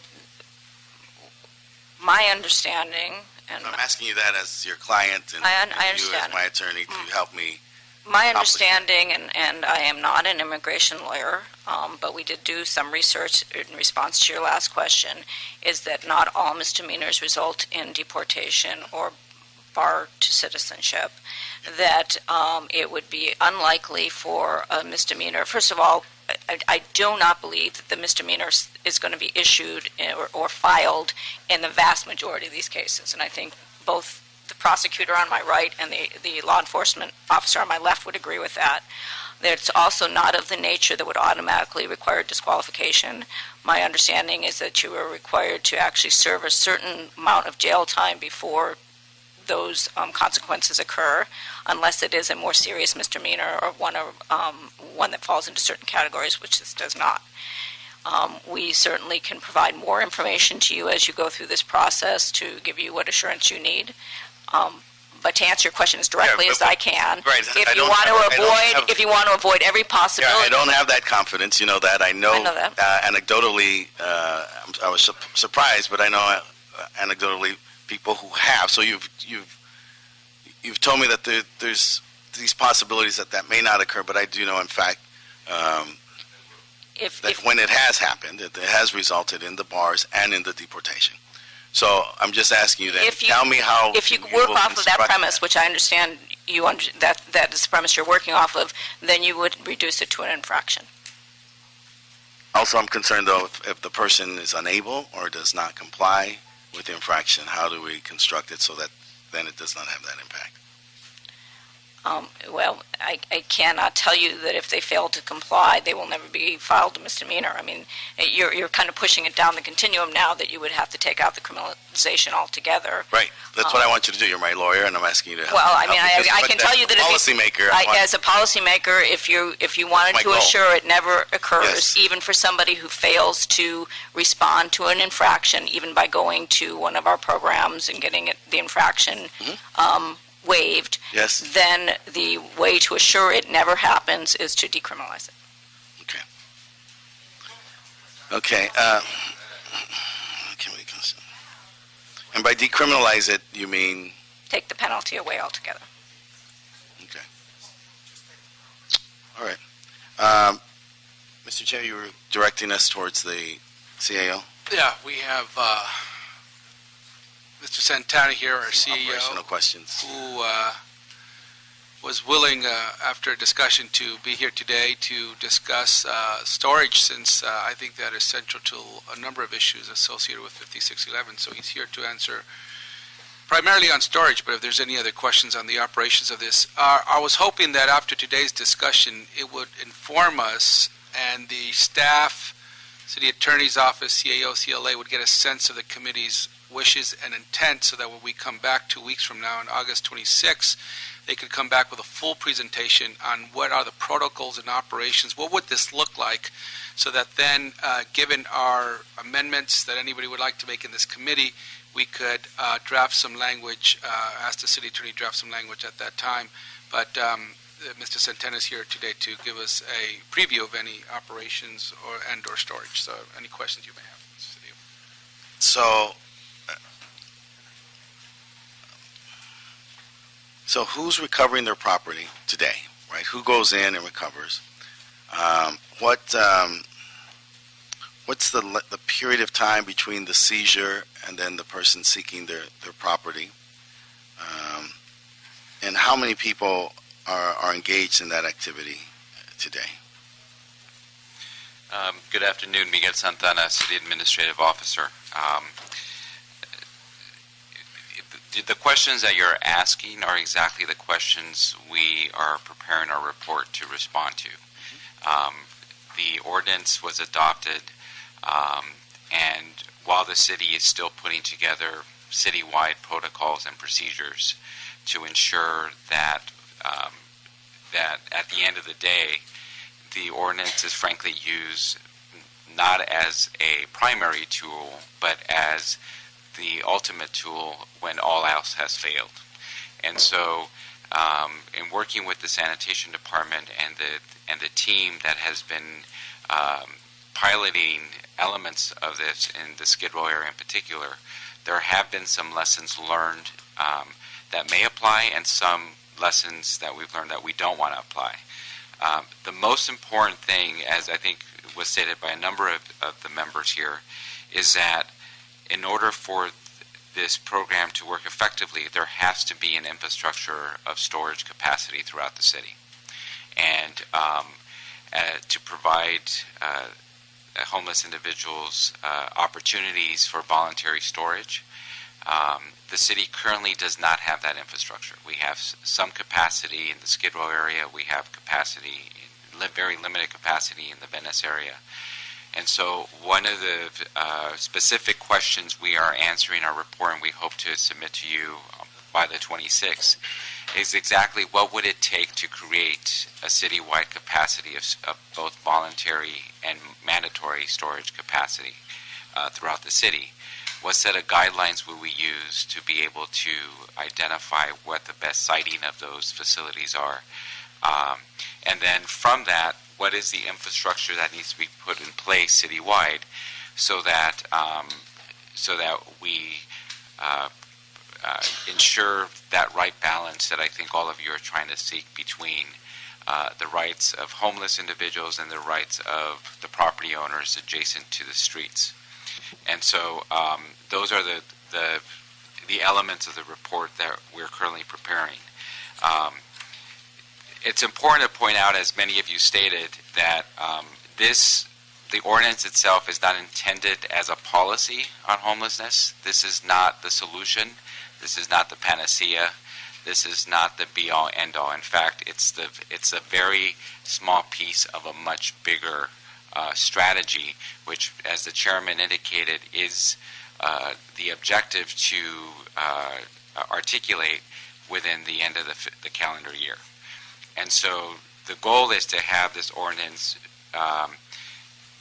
my understanding, and
I'm asking you that as your client and,
I
and you
understand.
as my attorney to help me.
My understanding, and I am not an immigration lawyer, but we did do some research in response to your last question, is that not all misdemeanors result in deportation or bar to citizenship, that it would be unlikely for a misdemeanor. First of all, I do not believe that the misdemeanor is going to be issued or filed in the vast majority of these cases, and I think both the prosecutor on my right and the law enforcement officer on my left would agree with that. It's also not of the nature that would automatically require disqualification. My understanding is that you are required to actually serve a certain amount of jail time before those consequences occur, unless it is a more serious misdemeanor or one that falls into certain categories, which this does not. We certainly can provide more information to you as you go through this process to give you what assurance you need. But to answer your question as directly as I can,
Right.
if you want to avoid every possibility,
I don't have that confidence. You know that. I know
that.
Anecdotally, I was surprised, but I know anecdotally people who have. So you've told me that there's these possibilities that may not occur, but I do know, in fact, that when it has happened, it has resulted in the bars and in the deportation. So I'm just asking you then, tell me how.
If you work off of that premise, which I understand that is the premise you're working off of, then you would reduce it to an infraction.
Also, I'm concerned, though, if the person is unable or does not comply with the infraction, how do we construct it so that then it does not have that impact?
Well, I cannot tell you that if they fail to comply, they will never be filed a misdemeanor. I mean, you're kind of pushing it down the continuum now that you would have to take out the criminalization altogether.
Right. That's what I want you to do. You're my lawyer, and I'm asking you to help.
Well, I mean, I can tell you that
as
a policymaker, if you wanted to assure it never occurs,
Yes.
even for somebody who fails to respond to an infraction, even by going to one of our programs and getting the infraction waived,
Yes.
then the way to assure it never happens is to decriminalize it.
Okay. Can we consider? And by decriminalize it, you mean?
Take the penalty away altogether.
Okay. All right. Mr. Chair, you were directing us towards the CAO?
Yeah, we have Mr. Santana here, our CEO,
Operational questions.
who was willing, after a discussion, to be here today to discuss storage, since I think that is central to a number of issues associated with 5611. So he's here to answer primarily on storage, but if there's any other questions on the operations of this. I was hoping that after today's discussion, it would inform us and the staff, City Attorney's Office, CAO, CLA, would get a sense of the committee's wishes and intent, so that when we come back 2 weeks from now on August 26th, they could come back with a full presentation on what are the protocols and operations, what would this look like, so that then, given our amendments that anybody would like to make in this committee, we could draft some language, ask the city attorney to draft some language at that time. But Mr. Santana is here today to give us a preview of any operations or storage. So any questions you may have.
So who's recovering their property today, right? Who goes in and recovers? What's the period of time between the seizure and then the person seeking their property? And how many people are engaged in that activity today?
Good afternoon, Miguel Santana, City Administrative Officer. The questions that you're asking are exactly the questions we are preparing our report to respond to. The ordinance was adopted, and while the city is still putting together citywide protocols and procedures to ensure that that at the end of the day, the ordinance is frankly used not as a primary tool, but as the ultimate tool when all else has failed. And so, in working with the sanitation department and the team that has been piloting elements of this in the Skid Row area in particular, there have been some lessons learned that may apply, and some lessons that we've learned that we don't want to apply. The most important thing, as I think was stated by a number of the members here, is that in order for this program to work effectively, there has to be an infrastructure of storage capacity throughout the city. And to provide homeless individuals opportunities for voluntary storage, the city currently does not have that infrastructure. We have some capacity in the Skid Row area. We have capacity, very limited capacity in the Venice area. And so one of the specific questions we are answering in our report, and we hope to submit to you by the 26th, is exactly what would it take to create a citywide capacity of both voluntary and mandatory storage capacity throughout the city. What set of guidelines will we use to be able to identify what the best siting of those facilities are? And then from that, what is the infrastructure that needs to be put in place citywide so that we ensure that right balance that I think all of you are trying to seek between the rights of homeless individuals and the rights of the property owners adjacent to the streets. And so those are the elements of the report that we're currently preparing. It's important to point out, as many of you stated, that the ordinance itself is not intended as a policy on homelessness. This is not the solution. This is not the panacea. This is not the be-all, end-all. In fact, it's a very small piece of a much bigger strategy, which, as the chairman indicated, is the objective to articulate within the end of the calendar year. And so the goal is to have this ordinance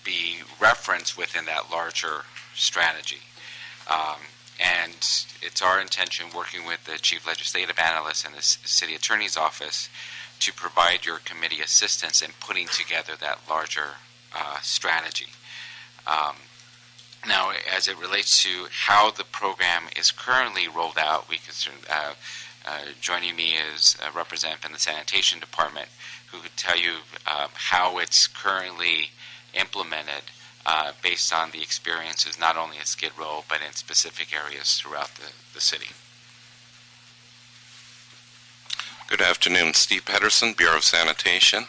be referenced within that larger strategy. And it's our intention, working with the Chief Legislative Analyst and the City Attorney's Office, to provide your committee assistance in putting together that larger strategy. Now, as it relates to how the program is currently rolled out, we could joining me is a representative from the Sanitation Department who could tell you how it's currently implemented based on the experiences not only at Skid Row but in specific areas throughout the city.
Good afternoon. Steve Pedersen, Bureau of Sanitation.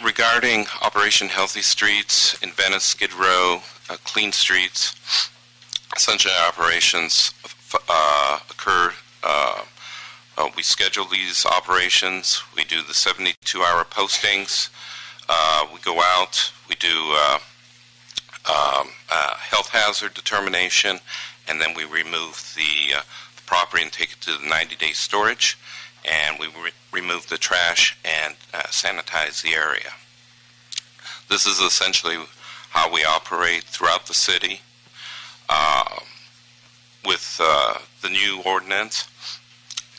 Regarding Operation Healthy Streets in Venice, Skid Row, Clean Streets, sunshine operations occur. We schedule these operations. We do the 72-hour postings. We go out. We do health hazard determination, and then we remove the property and take it to the 90-day storage, and we remove the trash and sanitize the area. This is essentially how we operate throughout the city. With the new ordinance,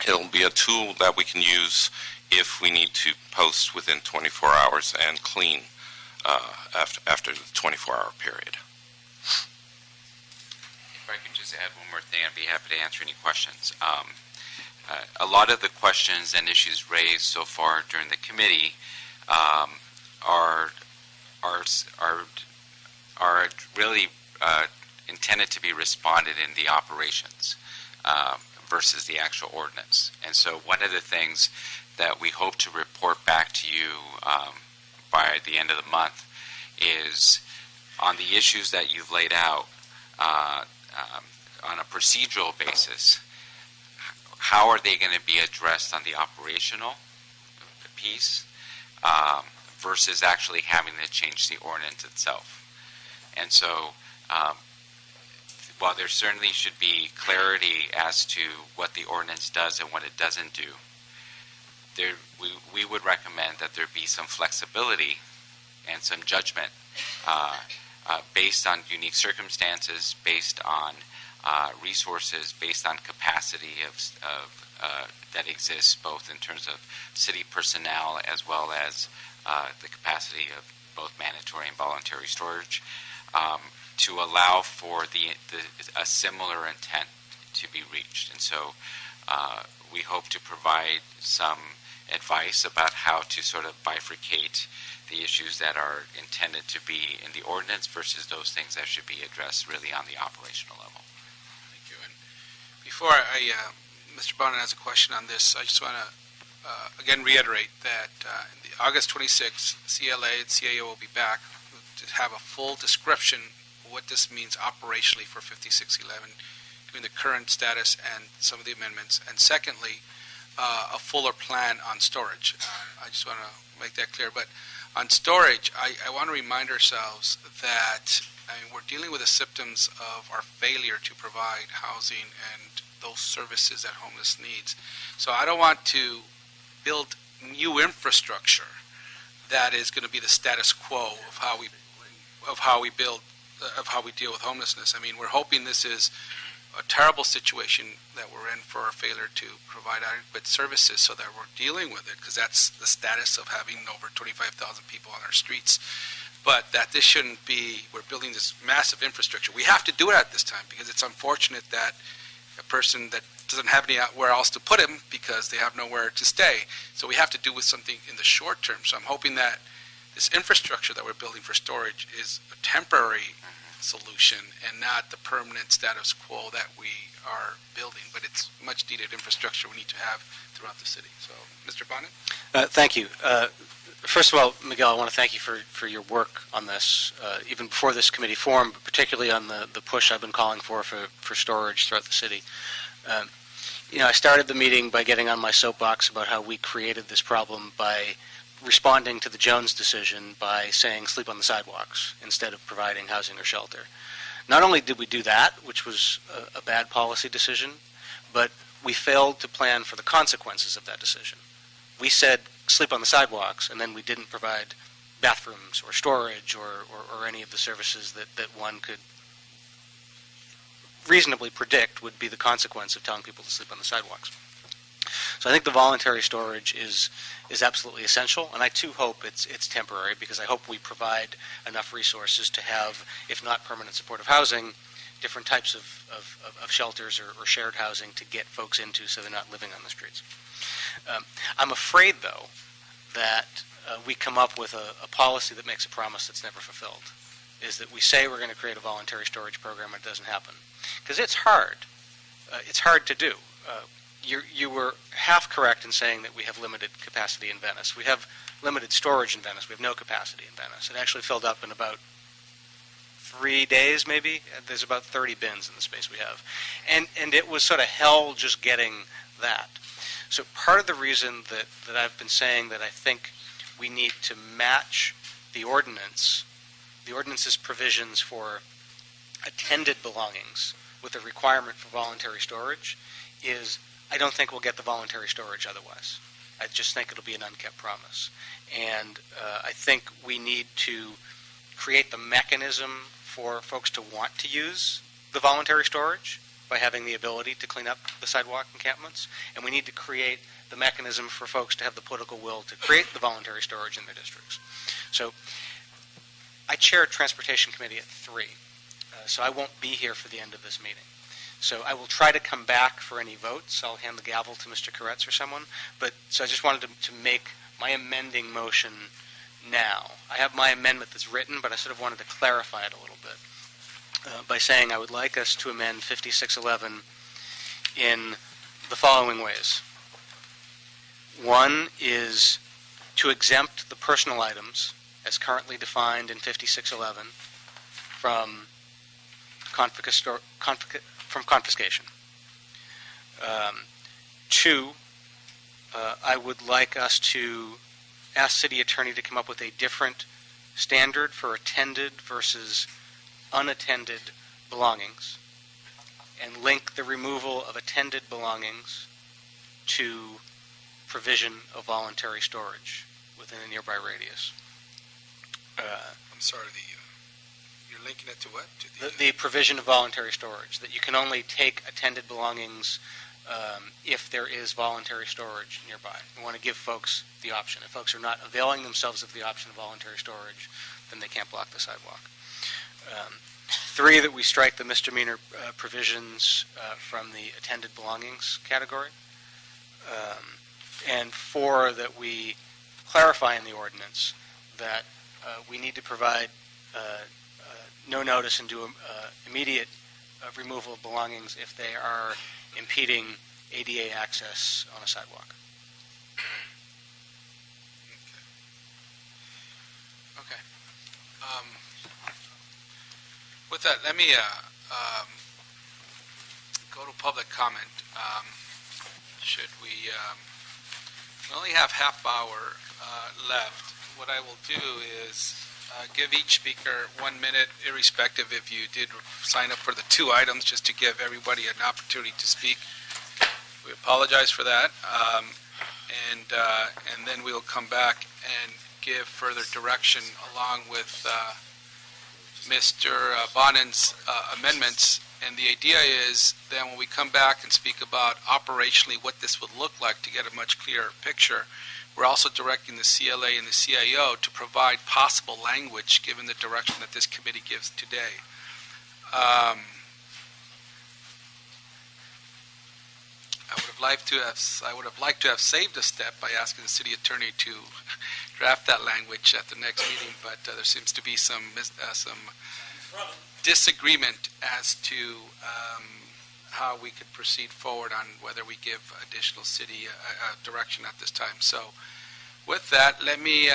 it'll be a tool that we can use if we need to post within 24 hours and clean after the 24-hour period.
If I could just add one more thing, I'd be happy to answer any questions. A lot of the questions and issues raised so far during the committee are really intended to be responded in the operations versus the actual ordinance. And so one of the things that we hope to report back to you by the end of the month is on the issues that you've laid out on a procedural basis, how are they going to be addressed on the operational piece versus actually having to change the ordinance itself. And so while there certainly should be clarity as to what the ordinance does and what it doesn't do, we would recommend that there be some flexibility and some judgment based on unique circumstances, based on resources, based on capacity that exists both in terms of city personnel as well as the capacity of both mandatory and voluntary storage, to allow for a similar intent to be reached. And so we hope to provide some advice about how to sort of bifurcate the issues that are intended to be in the ordinance versus those things that should be addressed really on the operational level.
Thank you. And before Mr. Bonin has a question on this, I just want to again reiterate that in the August 26th, CLA and CAO will be back to have a full description of what this means operationally for 5611, given the current status and some of the amendments. And secondly, a fuller plan on storage. I just want to make that clear. But on storage, I want to remind ourselves that we're dealing with the symptoms of our failure to provide housing and those services that homeless needs. So I don't want to build new infrastructure that is going to be the status quo of how we deal with homelessness. I mean, we're hoping this is a terrible situation that we're in for our failure to provide adequate services so that we're dealing with it, because that's the status of having over 25,000 people on our streets. But that this shouldn't be, we're building this massive infrastructure. We have to do it at this time because it's unfortunate that a person that doesn't have anywhere else to put him because they have nowhere to stay. So we have to do with something in the short term. So I'm hoping that this infrastructure that we're building for storage is a temporary solution and not the permanent status quo that we are building, but it's much needed infrastructure we need to have throughout the city. So, Mr. Bonin?
Thank you. First of all, Miguel, I want to thank you for your work on this, even before this committee formed, but particularly on the push I've been calling for storage throughout the city. I started the meeting by getting on my soapbox about how we created this problem by responding to the Jones decision by saying sleep on the sidewalks instead of providing housing or shelter. Not only did we do that, which was a bad policy decision, but we failed to plan for the consequences of that decision. We said sleep on the sidewalks, and then we didn't provide bathrooms or storage or any of the services that one could reasonably predict would be the consequence of telling people to sleep on the sidewalks. So I think the voluntary storage is absolutely essential, and I too hope it's temporary, because I hope we provide enough resources to have, if not permanent supportive housing, different types of shelters or shared housing to get folks into so they're not living on the streets. I'm afraid, though, that we come up with a policy that makes a promise that's never fulfilled, is that we say we're going to create a voluntary storage program and it doesn't happen. Because it's hard. It's hard to do. you were half correct in saying that we have limited capacity in Venice. We have limited storage in Venice. We have no capacity in Venice. It actually filled up in about 3 days, maybe. There's about 30 bins in the space we have. And it was sort of hell just getting that. So part of the reason that I've been saying that I think we need to match the ordinance's provisions for attended belongings with a requirement for voluntary storage is I don't think we'll get the voluntary storage otherwise. I just think it'll be an unkept promise. And I think we need to create the mechanism for folks to want to use the voluntary storage by having the ability to clean up the sidewalk encampments. And we need to create the mechanism for folks to have the political will to create the voluntary storage in their districts. So I chair a transportation committee at 3, so I won't be here for the end of this meeting. So I will try to come back for any votes. I'll hand the gavel to Mr. Koretz or someone. So I just wanted to make my amending motion now. I have my amendment that's written, but I sort of wanted to clarify it a little bit by saying I would like us to amend 5611 in the following ways. One is to exempt the personal items as currently defined in 5611 from confiscation. 2, I would like us to ask city attorney to come up with a different standard for attended versus unattended belongings and link the removal of attended belongings to provision of voluntary storage within a nearby radius.
I'm sorry, you're linking it to what? To
The provision of voluntary storage, that you can only take attended belongings if there is voluntary storage nearby. We want to give folks the option. If folks are not availing themselves of the option of voluntary storage, then they can't block the sidewalk. 3, that we strike the misdemeanor provisions from the attended belongings category. And 4, that we clarify in the ordinance that we need to provide no notice and do immediate removal of belongings if they are impeding ADA access on a sidewalk.
Okay. With that, let me go to public comment. Should we only have half hour left. What I will do is give each speaker 1 minute, irrespective if you did sign up for the 2 items, just to give everybody an opportunity to speak. We apologize for that. And then we'll come back and give further direction along with Mr. Bonan's amendments. And the idea is that when we come back and speak about operationally what this would look like to get a much clearer picture, we're also directing the CLA and the CIO to provide possible language given the direction that this committee gives today. I would have liked to have saved a step by asking the city attorney to draft that language at the next meeting, but there seems to be some disagreement as to how we could proceed forward on whether we give additional city direction at this time. So with that, let me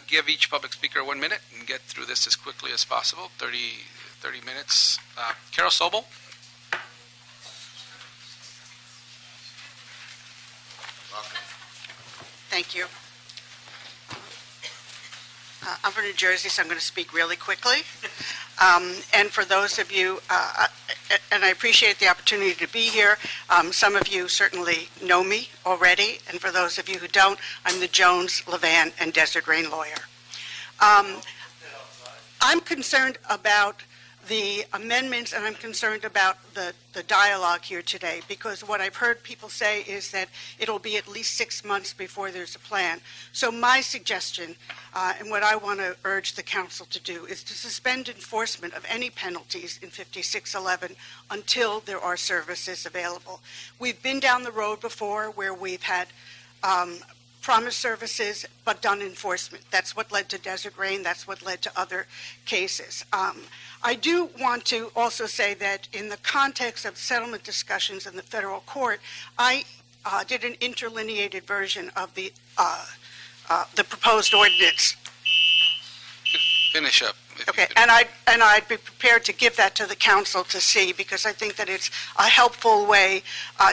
give each public speaker 1 minute and get through this as quickly as possible, 30 minutes. Carol Sobel.
Thank you. I'm from New Jersey, so I'm going to speak really quickly. And for those of you, and I appreciate the opportunity to be here, some of you certainly know me already, and for those of you who don't, I'm the Jones, Levan, and Desert Rain lawyer. I'm concerned about the amendments, and I'm concerned about the dialogue here today, because what I've heard people say is that it'll be at least 6 months before there's a plan. So my suggestion, and what I want to urge the council to do, is to suspend enforcement of any penalties in 5611 until there are services available. We've been down the road before where we've had promised services but done enforcement. That's what led to Desert Rain. That's what led to other cases. I do want to also say that in the context of settlement discussions in the federal court, I did an interlineated version of the proposed ordinance.
Finish up.
Okay, and I'd be prepared to give that to the council to see, because I think that it's a helpful way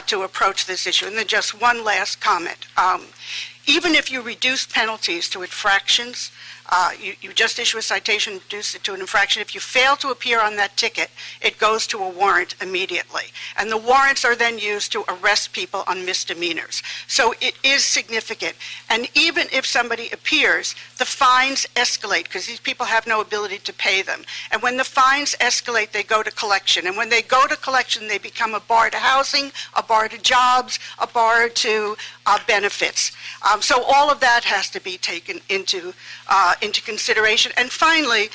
to approach this issue. And then just one last comment. Even if you reduce penalties to infractions, you just issue a citation, reduce it to an infraction. If you fail to appear on that ticket, it goes to a warrant immediately. And the warrants are then used to arrest people on misdemeanors. So it is significant. And even if somebody appears, the fines escalate because these people have no ability to pay them. And when the fines escalate, they go to collection. And when they go to collection, they become a bar to housing, a bar to jobs, a bar to benefits. So all of that has to be taken into consideration. And finally,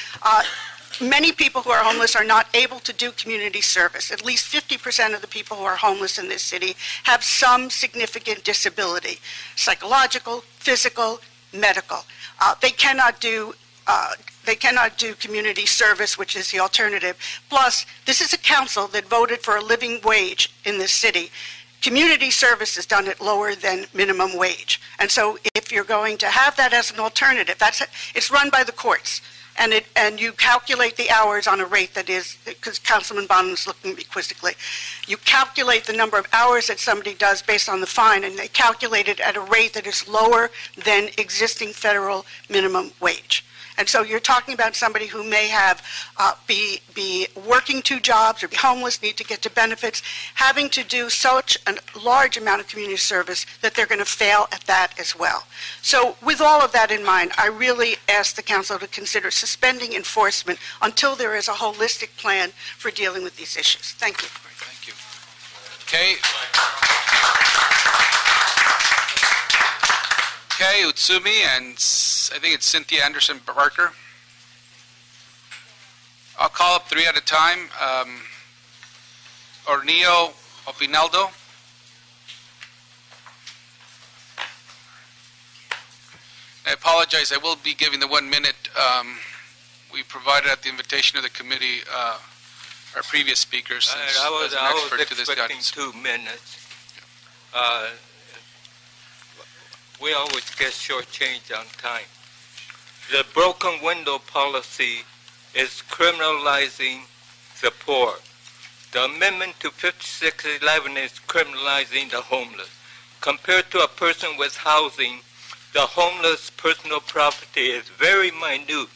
many people who are homeless are not able to do community service. At least 50% of the people who are homeless in this city have some significant disability, psychological, physical, medical. They cannot do community service, which is the alternative. Plus, this is a council that voted for a living wage in this city. Community service is done at lower than minimum wage. And so if you're going to have that as an alternative, it's run by the courts. And you calculate the hours on a rate that is, because Councilman Bonham is looking at me quizzically, you calculate the number of hours that somebody does based on the fine, and they calculate it at a rate that is lower than existing federal minimum wage. And so you're talking about somebody who may have be working two jobs or be homeless, need to get to benefits, having to do such a large amount of community service that they're going to fail at that as well. So with all of that in mind, I really ask the council to consider suspending enforcement until there is a holistic plan for dealing with these issues. Thank you.
Thank you. Okay. Okay, Utsumi, and I think it's Cynthia Anderson Barker. I'll call up three at a time. Ornillo Opinaldo. I apologize, I will be giving the 1 minute we provided at the invitation of the committee, our previous speakers. Since
I was expecting 2 minutes. We always get shortchanged on time. The broken window policy is criminalizing the poor. The amendment to 5611 is criminalizing the homeless. Compared to a person with housing, the homeless personal property is very minute.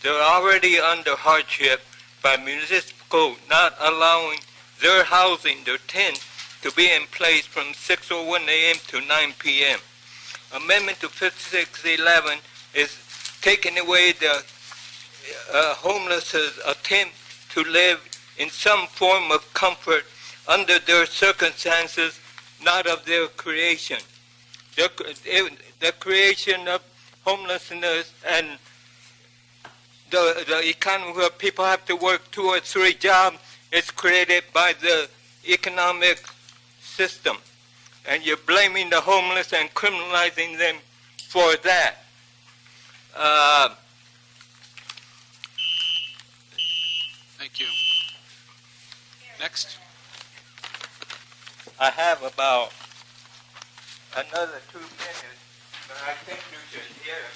They're already under hardship by municipal code not allowing their housing, their tent, to be in place from 6:01 a.m. to 9 p.m. Amendment to 5611 is taking away the homeless' attempt to live in some form of comfort under their circumstances, not of their creation. The creation of homelessness and the economy where people have to work 2 or 3 jobs is created by the economic system. And you're blaming the homeless and criminalizing them for that.
Thank you. Next.
I have about another 2 minutes, but I think you should hear it.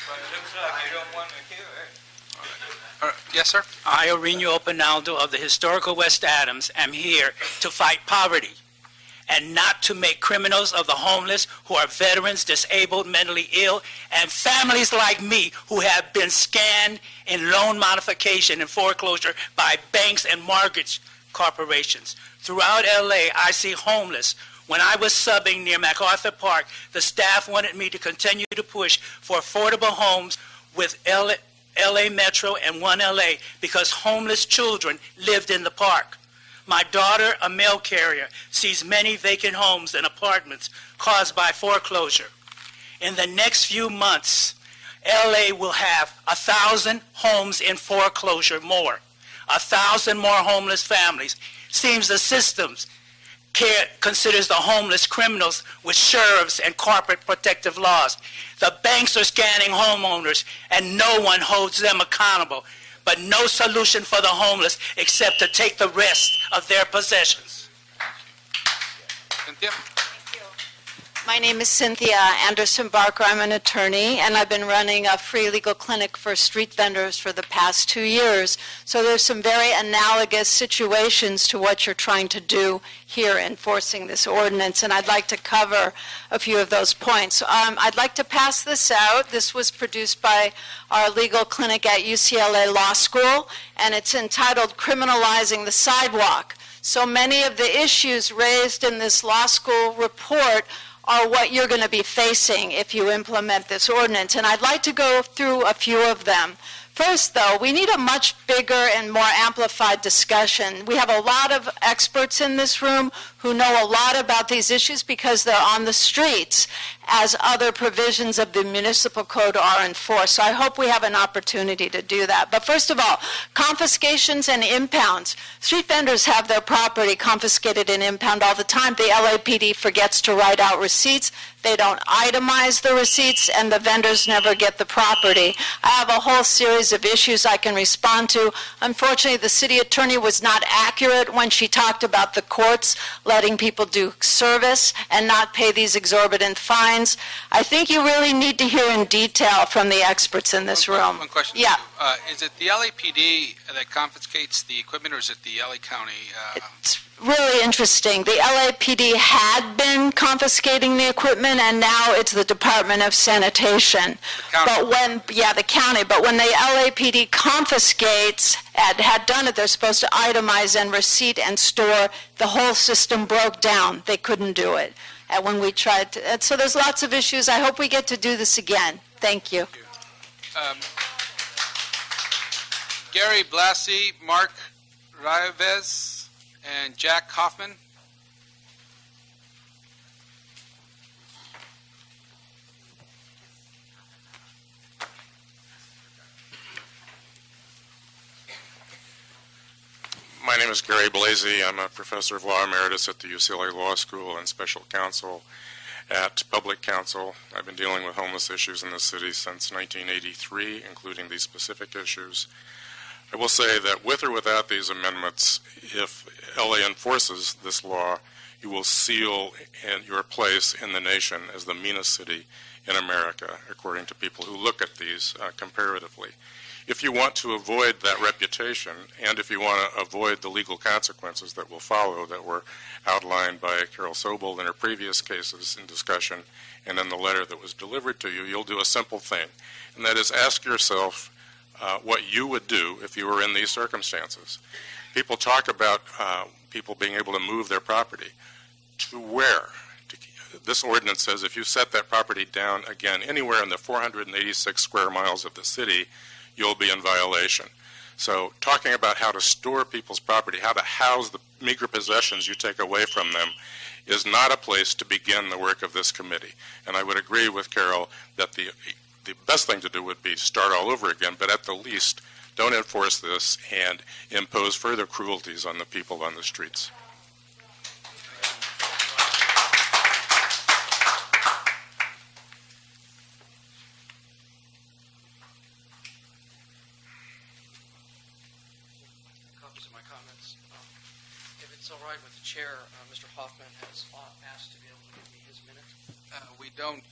But it looks like you don't want to hear it.
Yes, sir.
I, Ornillo Opinaldo of the historical West Adams, am here to fight poverty and not to make criminals of the homeless who are veterans, disabled, mentally ill, and families like me who have been scammed in loan modification and foreclosure by banks and mortgage corporations. Throughout LA, I see homeless. When I was subbing near MacArthur Park, the staff wanted me to continue to push for affordable homes with LA Metro and One LA because homeless children lived in the park. My daughter, a mail carrier, sees many vacant homes and apartments caused by foreclosure. In the next few months, LA will have 1,000 homes in foreclosure more, 1,000 more homeless families. Seems the systems considers the homeless criminals with sheriffs and corporate protective laws. The banks are scanning homeowners and no one holds them accountable. But no solution for the homeless except to take the rest of their possessions.
Cynthia?
My name is Cynthia Anderson Barker. I'm an attorney, and I've been running a free legal clinic for street vendors for the past 2 years. So there's some very analogous situations to what you're trying to do here enforcing this ordinance, and I'd like to cover a few of those points. I'd like to pass this out. This was produced by our legal clinic at UCLA Law School, and it's entitled Criminalizing the Sidewalk. So many of the issues raised in this law school report are what you're going to be facing if you implement this ordinance. And I'd like to go through a few of them. First, though, we need a much bigger and more amplified discussion. We have a lot of experts in this room who know a lot about these issues because they're on the streets as other provisions of the municipal code are enforced. So I hope we have an opportunity to do that. But first of all, confiscations and impounds. Street vendors have their property confiscated and impounded all the time. The LAPD forgets to write out receipts. They don't itemize the receipts, and the vendors never get the property. I have a whole series of issues I can respond to. Unfortunately, the city attorney was not accurate when she talked about the courts letting people do service and not pay these exorbitant fines. I think you really need to hear in detail from the experts in this room.
One question.
Yeah.
Is it the LAPD that confiscates the equipment, or is it the LA County?
It's really interesting. The LAPD had been confiscating the equipment, and now it's the Department of Sanitation. The county. But when the LAPD confiscates, had done it, they're supposed to itemize and receipt and store. The whole system broke down. They couldn't do it. And when we tried to, so there's lots of issues. I hope we get to do this again. Thank you.
Gary Blassie, Mark Rivez, and Jack Hoffman.
My name is Gary Blasey. I'm a professor of law emeritus at the UCLA Law School and special counsel at Public Counsel. I've been dealing with homeless issues in the city since 1983, including these specific issues. I will say that with or without these amendments, if LA enforces this law, you will seal your place in the nation as the meanest city in America, according to people who look at these comparatively. If you want to avoid that reputation, and if you want to avoid the legal consequences that will follow that were outlined by Carol Sobel in her previous cases in discussion and in the letter that was delivered to you, you'll do a simple thing, and that is ask yourself what you would do if you were in these circumstances. People talk about people being able to move their property. To where? This ordinance says if you set that property down, again, anywhere in the 486 square miles of the city, you'll be in violation. So talking about how to store people's property, how to house the meager possessions you take away from them, is not a place to begin the work of this committee. And I would agree with Carol that the best thing to do would be start all over again, but at the least, don't enforce this and impose further cruelties on the people on the streets.
All right with the chair, Mr. Hoffman has asked to be able to give me his minute.
We don't,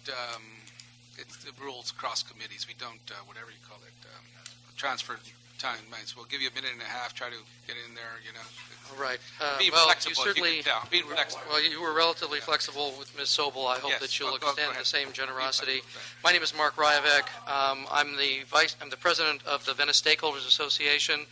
it's the rules cross committees. We don't, whatever you call it, transfer time. We'll give you a minute and a half, try to get in there, you know.
All right.
Be
well,
flexible,
you certainly,
be flexible.
Well, you were relatively flexible with Ms. Sobel. I hope that you'll extend the same generosity. My name is Mark Ryavec. I'm the president of the Venice Stakeholders Association.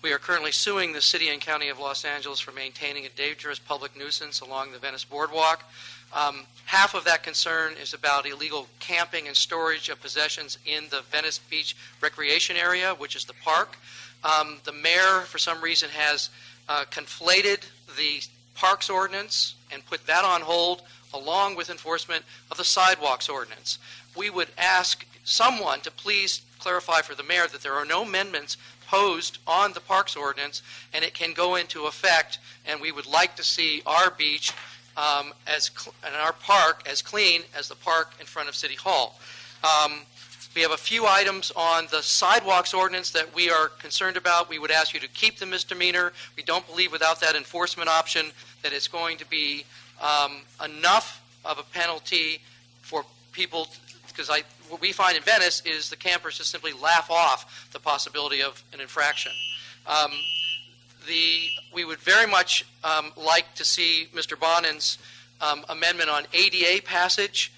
We are currently suing the City and County of Los Angeles for maintaining a dangerous public nuisance along the Venice Boardwalk. Half of that concern is about illegal camping and storage of possessions in the Venice Beach Recreation Area, which is the park. The mayor, for some reason, has conflated the Parks Ordinance and put that on hold along with enforcement of the Sidewalks Ordinance. We would ask someone to please clarify for the mayor that there are no amendments posed on the Parks Ordinance, and it can go into effect, and we would like to see our beach and our park as clean as the park in front of City Hall. We have a few items on the Sidewalks Ordinance that we are concerned about. We would ask you to keep the misdemeanor. We don't believe without that enforcement option that it's going to be
enough of a penalty for people, because what we find in Venice is the campers just simply laugh off the possibility of an infraction. We would very much like to see Mr. Bonin's amendment on ADA passage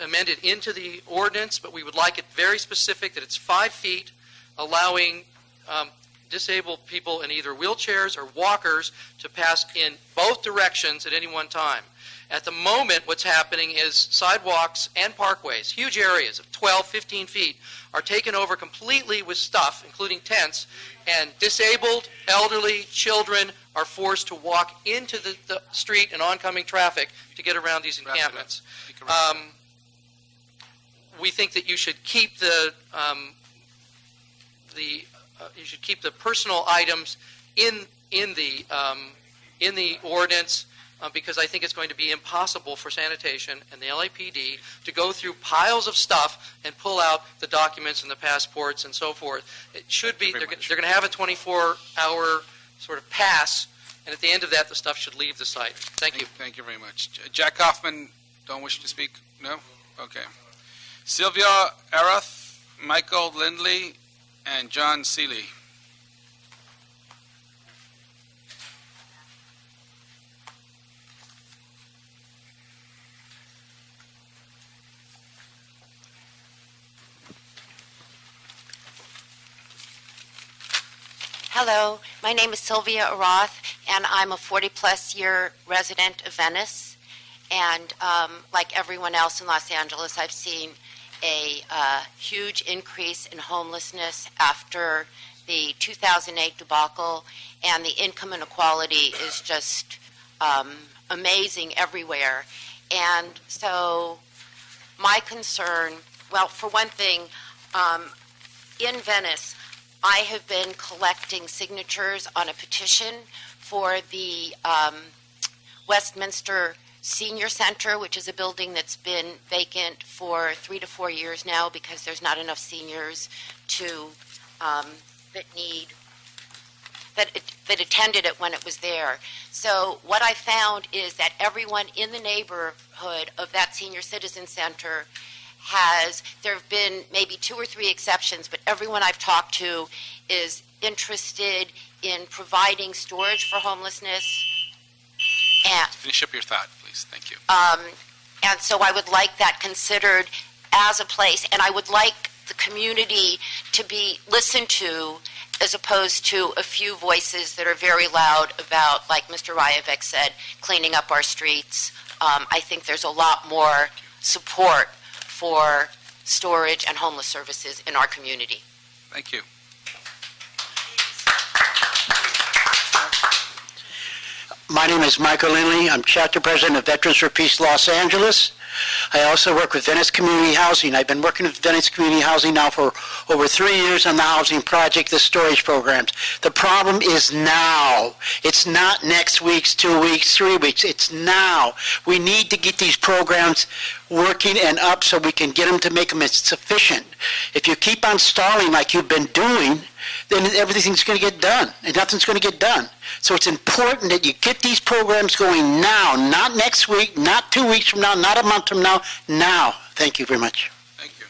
amended into the ordinance, but we would like it very specific that it's 5 feet, allowing disabled people in either wheelchairs or walkers to pass in both directions at any one time. At the moment, what's happening is sidewalks and parkways, huge areas of 12, 15 feet, are taken over completely with stuff, including tents, and disabled, elderly, children are forced to walk into the street and oncoming traffic to get around these encampments. We think that you should keep the personal items in the ordinance, because I think it's going to be impossible for sanitation and the LAPD to go through piles of stuff and pull out the documents and the passports and so forth. It should be, they're going to have a 24-hour sort of pass, and at the end of that, the stuff should leave the site. Thank you.
Thank you very much. Jack Hoffman, don't wish to speak? No? Okay. Sylvia Arath, Michael Lindley, and John Seeley.
Hello, my name is Sylvia Arath, and I'm a 40-plus year resident of Venice. And like everyone else in Los Angeles, I've seen a huge increase in homelessness after the 2008 debacle, and the income inequality is just amazing everywhere. And so my concern, well, for one thing, in Venice, I have been collecting signatures on a petition for the Westminster Senior Center, which is a building that's been vacant for 3 to 4 years now because there's not enough seniors that attended it when it was there. So what I found is that everyone in the neighborhood of that senior citizen center there have been maybe 2 or 3 exceptions, but everyone I've talked to is interested in providing storage for homelessness. And
finish up your thought, please. Thank you.
And so I would like that considered as a place, and I would like the community to be listened to as opposed to a few voices that are very loud about, like Mr. Rajavec said, cleaning up our streets. I think there's a lot more support for storage and homeless services in our community.
Thank you.
My name is Michael Lindley. I'm chapter president of Veterans for Peace Los Angeles. I also work with Venice Community Housing. I've been working with Venice Community Housing now for over 3 years on the housing project, the storage programs. The problem is now. It's not next week's, 2 weeks, 3 weeks. It's now. We need to get these programs working and up so we can get them to make them sufficient. If you keep on stalling like you've been doing, then everything's going to get done, and nothing's going to get done. So it's important that you get these programs going now, not next week, not 2 weeks from now, not a month from now, now. Thank you very much.
Thank you.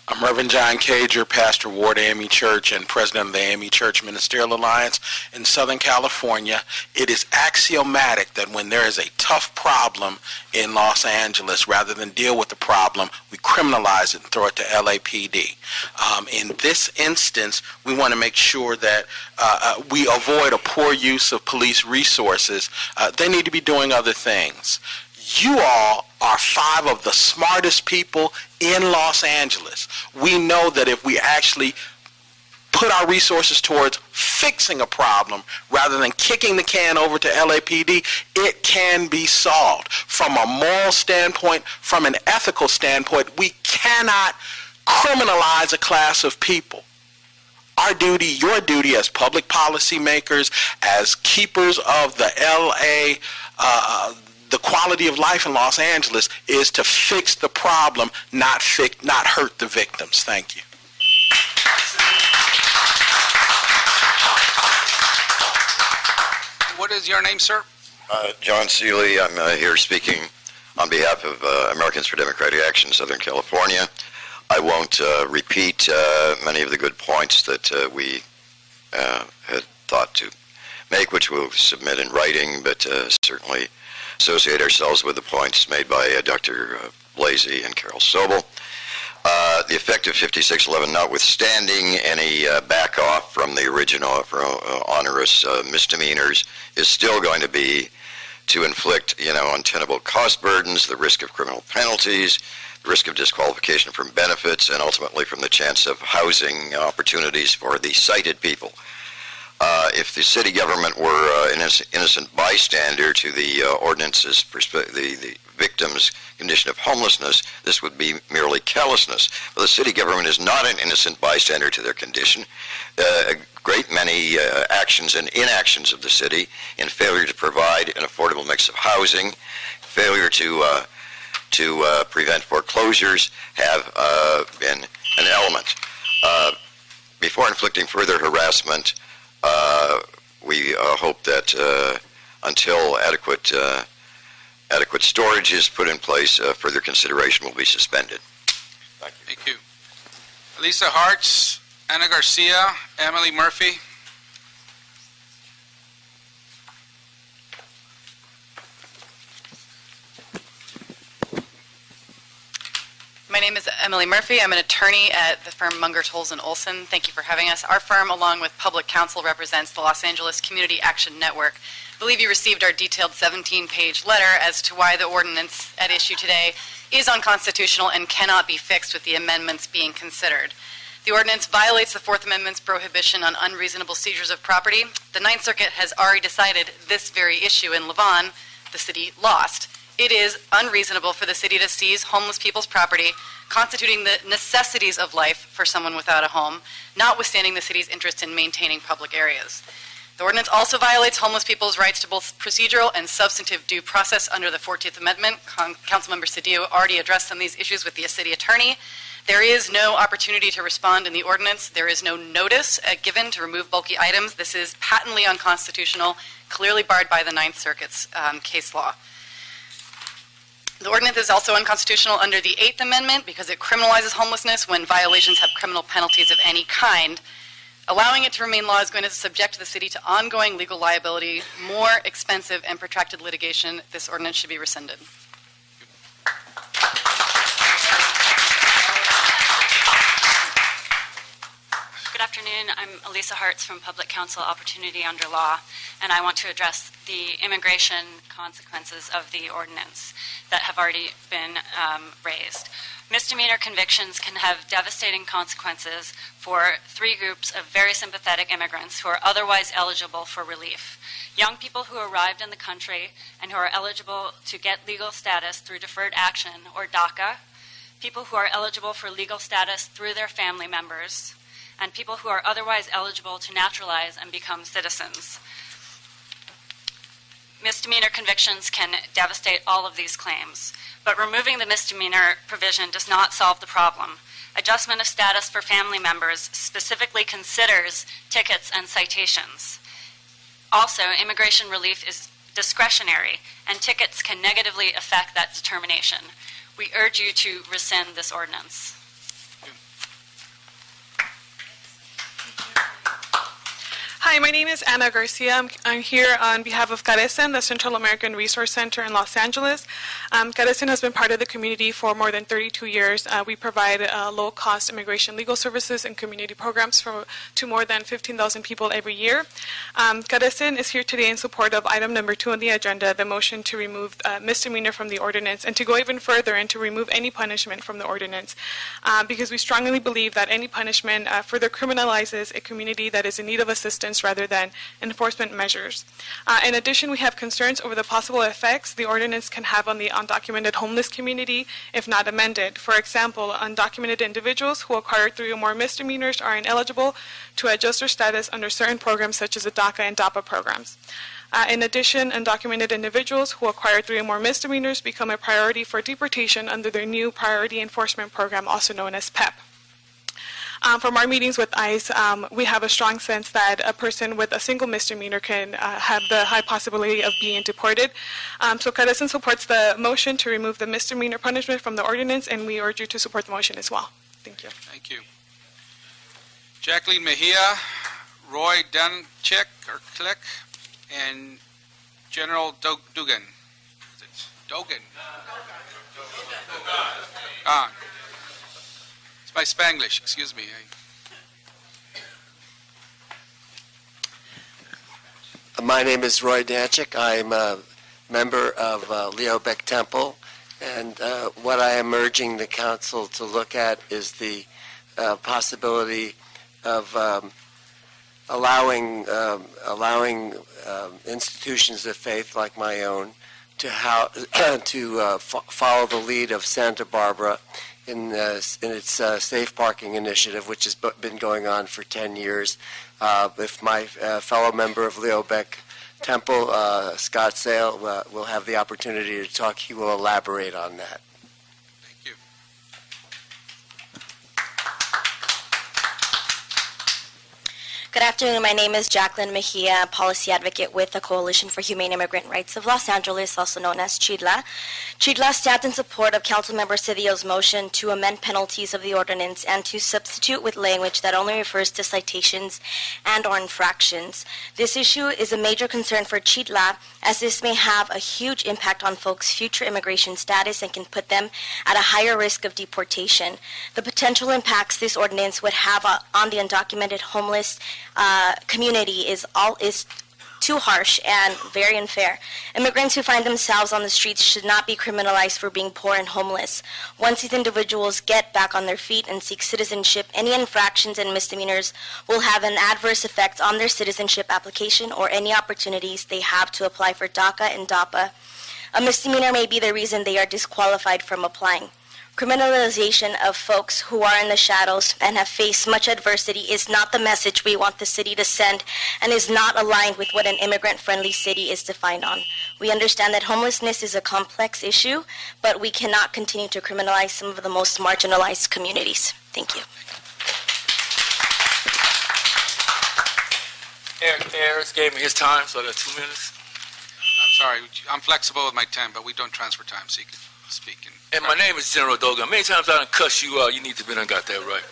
I'm Reverend John Cager, pastor of Ward AME Church and president of the AME Church Ministerial Alliance in Southern California. It is axiomatic that when there is a tough problem in Los Angeles, rather than deal with the problem, we criminalize it and throw it to LAPD. In this instance, we want to make sure that we avoid a poor use of police resources. They need to be doing other things. You all are 5 of the smartest people in Los Angeles. We know that if we actually put our resources towards fixing a problem rather than kicking the can over to LAPD, it can be solved. From a moral standpoint, from an ethical standpoint, we cannot criminalize a class of people. Our duty, your duty as public policy makers, as keepers of the the quality of life in Los Angeles, is to fix the problem, not hurt the victims. Thank you.
What is your name, sir?
John Seeley. I'm here speaking on behalf of Americans for Democratic Action, Southern California. I won't repeat many of the good points that we had thought to make, which we'll submit in writing, but certainly associate ourselves with the points made by Dr. Blasey and Carol Sobel. The effect of 5611, notwithstanding any back off from the original onerous misdemeanors, is still going to be to inflict, untenable cost burdens, the risk of criminal penalties, the risk of disqualification from benefits, and ultimately from the chance of housing opportunities for the sighted people. If the city government were an innocent bystander to the ordinance's the victim's condition of homelessness, this would be merely callousness. But the city government is not an innocent bystander to their condition. A great many actions and inactions of the city in failure to provide an affordable mix of housing, failure to prevent foreclosures have been an element. Before inflicting further harassment, we hope that until adequate storage is put in place, further consideration will be suspended. Thank you.
Thank you. Lisa Hartz, Anna Garcia, Emily Murphy.
My name is Emily Murphy. I'm an attorney at the firm Munger, Tolles & Olson. Thank you for having us. Our firm, along with public counsel, represents the Los Angeles Community Action Network. I believe you received our detailed 17-page letter as to why the ordinance at issue today is unconstitutional and cannot be fixed with the amendments being considered. The ordinance violates the Fourth Amendment's prohibition on unreasonable seizures of property. The Ninth Circuit has already decided this very issue in Lavon. The city lost. It is unreasonable for the city to seize homeless people's property, constituting the necessities of life for someone without a home, notwithstanding the city's interest in maintaining public areas. The ordinance also violates homeless people's rights to both procedural and substantive due process under the 14th Amendment. Councilmember Cedillo already addressed some of these issues with the city attorney. There is no opportunity to respond in the ordinance. There is no notice given to remove bulky items. This is patently unconstitutional, clearly barred by the Ninth Circuit's case law. The ordinance is also unconstitutional under the 8th Amendment because it criminalizes homelessness when violations have criminal penalties of any kind. Allowing it to remain law is going to subject the city to ongoing legal liability, more expensive and protracted litigation. This ordinance should be rescinded.
Good afternoon. I'm Elisa Hartz from Public Counsel Opportunity Under Law, and I want to address the immigration consequences of the ordinance that have already been raised. Misdemeanor convictions can have devastating consequences for three groups of very sympathetic immigrants who are otherwise eligible for relief. Young people who arrived in the country and who are eligible to get legal status through deferred action or DACA, people who are eligible for legal status through their family members, and people who are otherwise eligible to naturalize and become citizens. Misdemeanor convictions can devastate all of these claims, but removing the misdemeanor provision does not solve the problem. Adjustment of status for family members specifically considers tickets and citations. Also, immigration relief is discretionary, and tickets can negatively affect that determination. We urge you to rescind this ordinance.
Hi, my name is Anna Garcia. I'm here on behalf of Carecen, the Central American Resource Center in Los Angeles. Carecen has been part of the community for more than 32 years. We provide low-cost immigration legal services and community programs to more than 15,000 people every year. Carecen is here today in support of item number 2 on the agenda, the motion to remove misdemeanor from the ordinance, and to go even further and to remove any punishment from the ordinance, because we strongly believe that any punishment further criminalizes a community that is in need of assistance rather than enforcement measures. In addition, we have concerns over the possible effects the ordinance can have on the undocumented homeless community if not amended. For example, undocumented individuals who acquire 3 or more misdemeanors are ineligible to adjust their status under certain programs such as the DACA and DAPA programs. In addition, undocumented individuals who acquire 3 or more misdemeanors become a priority for deportation under their new Priority Enforcement Program, also known as PEP. From our meetings with ICE, we have a strong sense that a person with a single misdemeanor can have the high possibility of being deported. So Cardesan supports the motion to remove the misdemeanor punishment from the ordinance, and we urge you to support the motion as well. Thank you.
Thank you. Jacqueline Mejia, Roy Danchek, or Click, and General Dugan. Is it Dogan? Ah, it's my Spanglish, excuse me.
My name is Roy Danchik. I'm a member of Leo Beck Temple, and what I am urging the council to look at is the possibility of allowing institutions of faith like my own to follow the lead of Santa Barbara in its safe parking initiative, which has been going on for 10 years. If my fellow member of Leo Beck Temple, Scott Sale, will have the opportunity to talk, he will elaborate on that.
Thank you.
Good afternoon. My name is Jacqueline Mejia, policy advocate with the Coalition for Humane Immigrant Rights of Los Angeles, also known as CHIDLA. CHIDLA stands in support of Councilmember Cedillo's motion to amend penalties of the ordinance and to substitute with language that only refers to citations and or infractions. This issue is a major concern for CHIDLA, as this may have a huge impact on folks' future immigration status and can put them at a higher risk of deportation. The potential impacts this ordinance would have on the undocumented homeless community is too harsh and very unfair. Immigrants who find themselves on the streets should not be criminalized for being poor and homeless. Once these individuals get back on their feet and seek citizenship, any infractions and misdemeanors will have an adverse effect on their citizenship application or any opportunities they have to apply for DACA and DAPA. A misdemeanor may be the reason they are disqualified from applying. Criminalization of folks who are in the shadows and have faced much adversity is not the message we want the city to send and is not aligned with what an immigrant-friendly city is defined on. We understand that homelessness is a complex issue, but we cannot continue to criminalize some of the most marginalized communities. Thank you.
Eric Ayers gave me his time, so I got 2 minutes.
I'm sorry, I'm flexible with my time, but we don't transfer time, so you can speak.
And my name is General Dogan. Many times I done cuss you out. You need to be done got that right.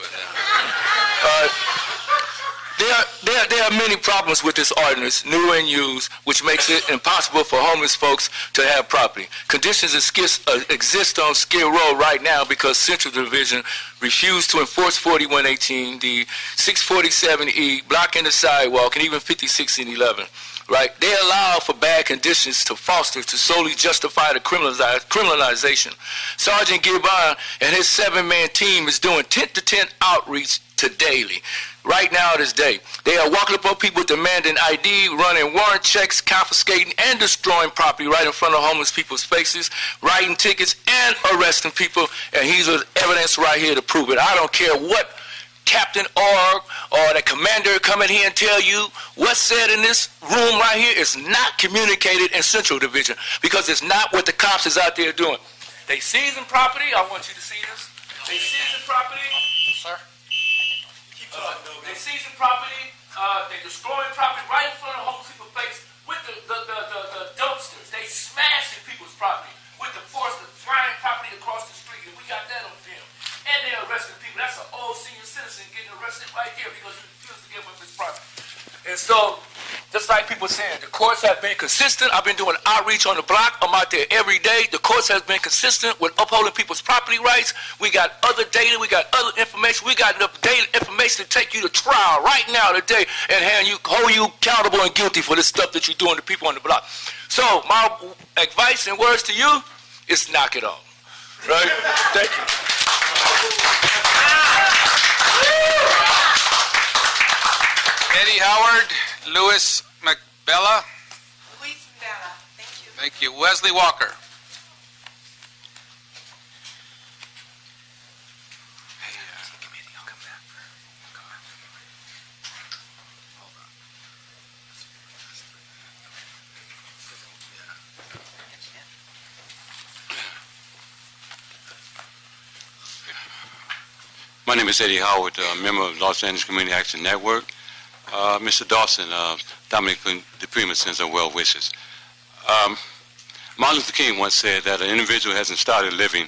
But there are many problems with this ordinance, new and used, which makes it impossible for homeless folks to have property. Conditions exist on Skid Row right now because Central Division refused to enforce 4118, the 647E, blocking the sidewalk, and even 56 and 11. Right? They allow for bad conditions to foster to solely justify the criminalization. Sergeant Gibbon and his 7-man team is doing 10-to-10 outreach to daily. Right now, this day, they are walking up on people demanding ID, running warrant checks, confiscating and destroying property right in front of homeless people's faces, writing tickets and arresting people, and he's with evidence right here to prove it. I don't care what Captain or the commander come in here and tell you what's said in this room right here is not communicated in Central Division because it's not what the cops is out there doing. They seizing property. I want you to see this. They seizing property. Sir? They seizing property. They destroying property right in front of homeless people's face with the dumpsters. They smashing people's property with the force of flying property across the street. And we got that on film. And they're arresting people. That's an old senior citizen getting arrested right here because he refused to give up his property. And so, just like people saying, the courts have been consistent. I've been doing outreach on the block. I'm out there every day. The courts have been consistent with upholding people's property rights. We got other data. We got other information. We got enough data information to take you to trial right now today and hold you accountable and guilty for the stuff that you're doing to people on the block. So, my advice and words to you is knock it off. Right? Thank you.
Eddie Howard, Louis McBella.
Luis Bella, thank you.
Thank you. Wesley Walker.
My name is Eddie Howard, a member of Los Angeles Community Action Network. Mr. Dawson, Dominic DePrima sends our well wishes. Martin Luther King once said that an individual hasn't started living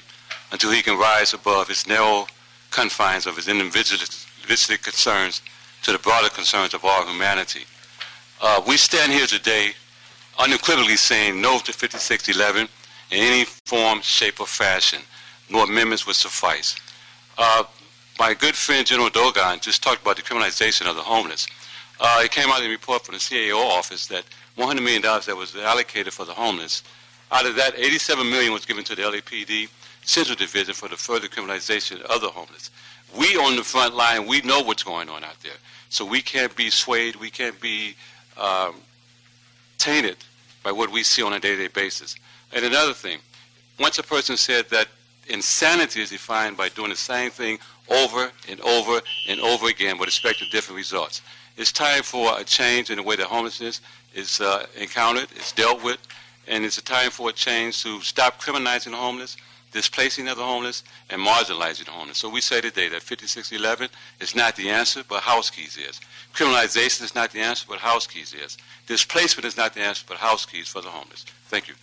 until he can rise above his narrow confines of his individualistic concerns to the broader concerns of all humanity. We stand here today unequivocally saying no to 5611 in any form, shape, or fashion. No amendments would suffice. My good friend General Dogon just talked about the criminalization of the homeless. It came out in a report from the CAO office that $100 million that was allocated for the homeless, out of that, $87 million was given to the LAPD Central Division for the further criminalization of the homeless. We on the front line, we know what's going on out there. So we can't be swayed, we can't be tainted by what we see on a day-to-day basis. And another thing, once a person said that insanity is defined by doing the same thing over and over and over again but expecting different results. It's time for a change in the way that homelessness is encountered, it's dealt with, and it's a time for a change to stop criminalizing the homeless, displacing of the homeless, and marginalizing the homeless. So we say today that 5611 is not the answer, but house keys is. Criminalization is not the answer, but house keys is. Displacement is not the answer, but house keys for the homeless. Thank you.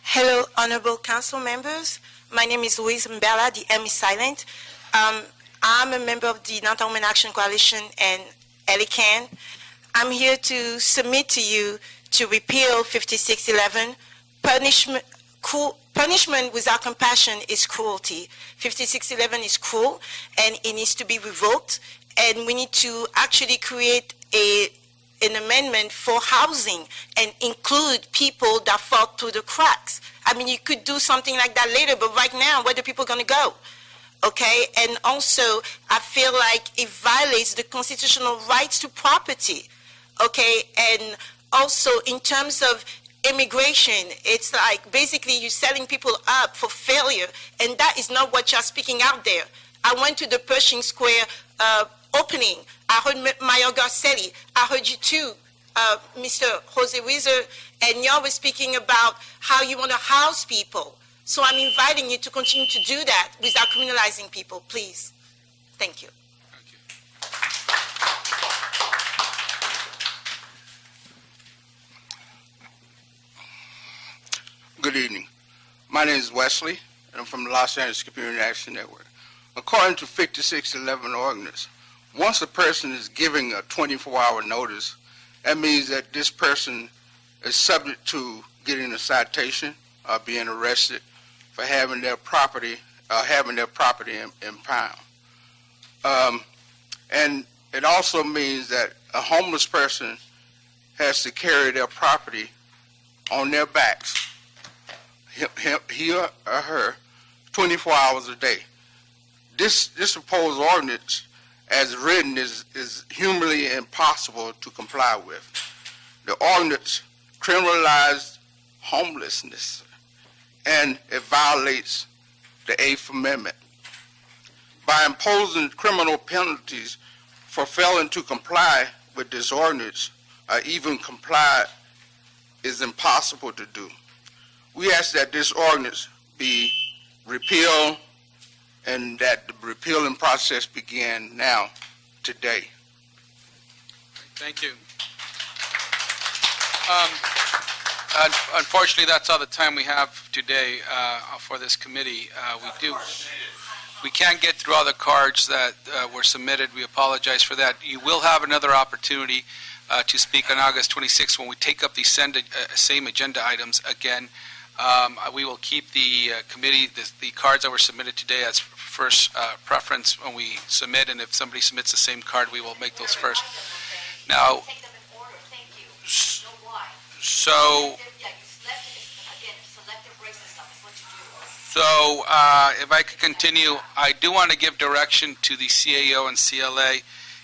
Hello, honorable council members. My name is Louise Mbella, the M is silent. I'm a member of the Non-Women Action Coalition and ELICAN. I'm here to submit to you to repeal 5611. Punishment without compassion is cruelty. 5611 is cruel, and it needs to be revoked, and we need to actually create an amendment for housing and include people that fall through the cracks. I mean, you could do something like that later, but right now, where are the people going to go? Okay, and also, I feel like it violates the constitutional rights to property. Okay, and also in terms of immigration, it's like basically you're setting people up for failure, and that is not what you're speaking out there. I went to the Pershing Square opening. I heard Mayor Garcetti. I heard you too, Mr. Jose Weiser, and y'all were speaking about how you want to house people. So I'm inviting you to continue to do that without criminalizing people, please. Thank you.
Good evening. My name is Wesley, and I'm from the Los Angeles Community Action Network. According to 5611 ordinance, once a person is giving a 24-hour notice, that means that this person is subject to getting a citation or being arrested for having their property impounded. And it also means that a homeless person has to carry their property on their backs, he or her, 24 hours a day. This proposed ordinance, as written, is humanly impossible to comply with. The ordinance criminalized homelessness, and it violates the 8th Amendment. By imposing criminal penalties for failing to comply with this ordinance, or even comply, is impossible to do. We ask that this ordinance be repealed and that the repealing process begin now, today.
Thank you. Unfortunately, that's all the time we have today for this committee. We can't get through all the cards that were submitted. We apologize for that. You will have another opportunity to speak on August 26th when we take up these same agenda items again. We will keep the committee, the cards that were submitted today as first preference when we submit, and if somebody submits the same card, we will make those first. Now, so if I could continue, I do want to give direction to the CAO and CLA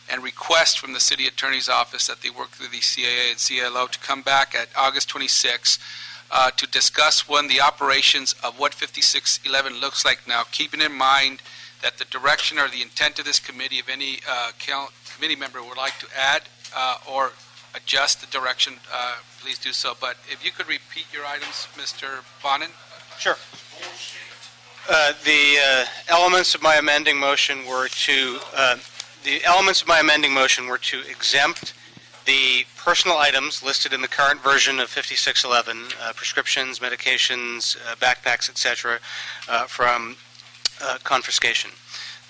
and request from the City Attorney's Office that they work through the CAA and CLO to come back at August 26th to discuss the operations of what 5611 looks like now, keeping in mind that the direction or the intent of this committee, if any committee member would like to add or adjust the direction, please do so. But if you could repeat your items, Mr. Bonin?
Sure. The elements of my amending motion were to exempt the personal items listed in the current version of 5611, prescriptions, medications, backpacks, etc., from confiscation.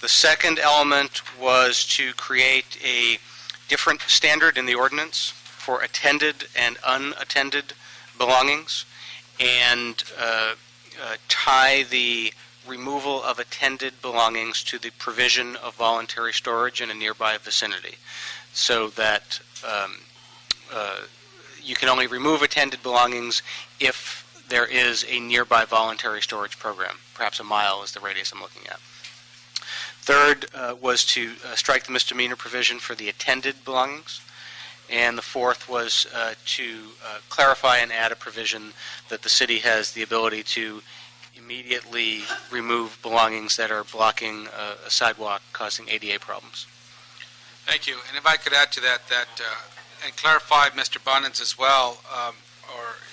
The second element was to create a different standard in the ordinance for attended and unattended belongings, and tie the removal of attended belongings to the provision of voluntary storage in a nearby vicinity, so that you can only remove attended belongings if there is a nearby voluntary storage program. Perhaps a mile is the radius I'm looking at. Third was to strike the misdemeanor provision for the attended belongings. And the fourth was to clarify and add a provision that the city has the ability to immediately remove belongings that are blocking a sidewalk, causing ADA problems.
Thank you. And if I could add to that, and clarify Mr. Bonin's as well,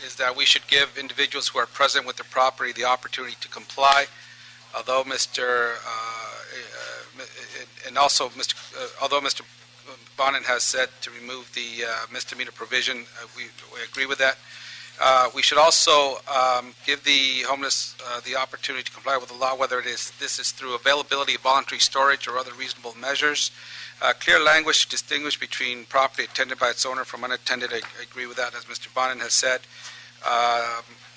is that we should give individuals who are present with the property the opportunity to comply. Although Mr. Bonin has said to remove the misdemeanor provision, we agree with that. We should also give the homeless the opportunity to comply with the law, whether this is through availability of voluntary storage or other reasonable measures. Clear language to distinguish between property attended by its owner from unattended. I agree with that, as Mr. Bonin has said.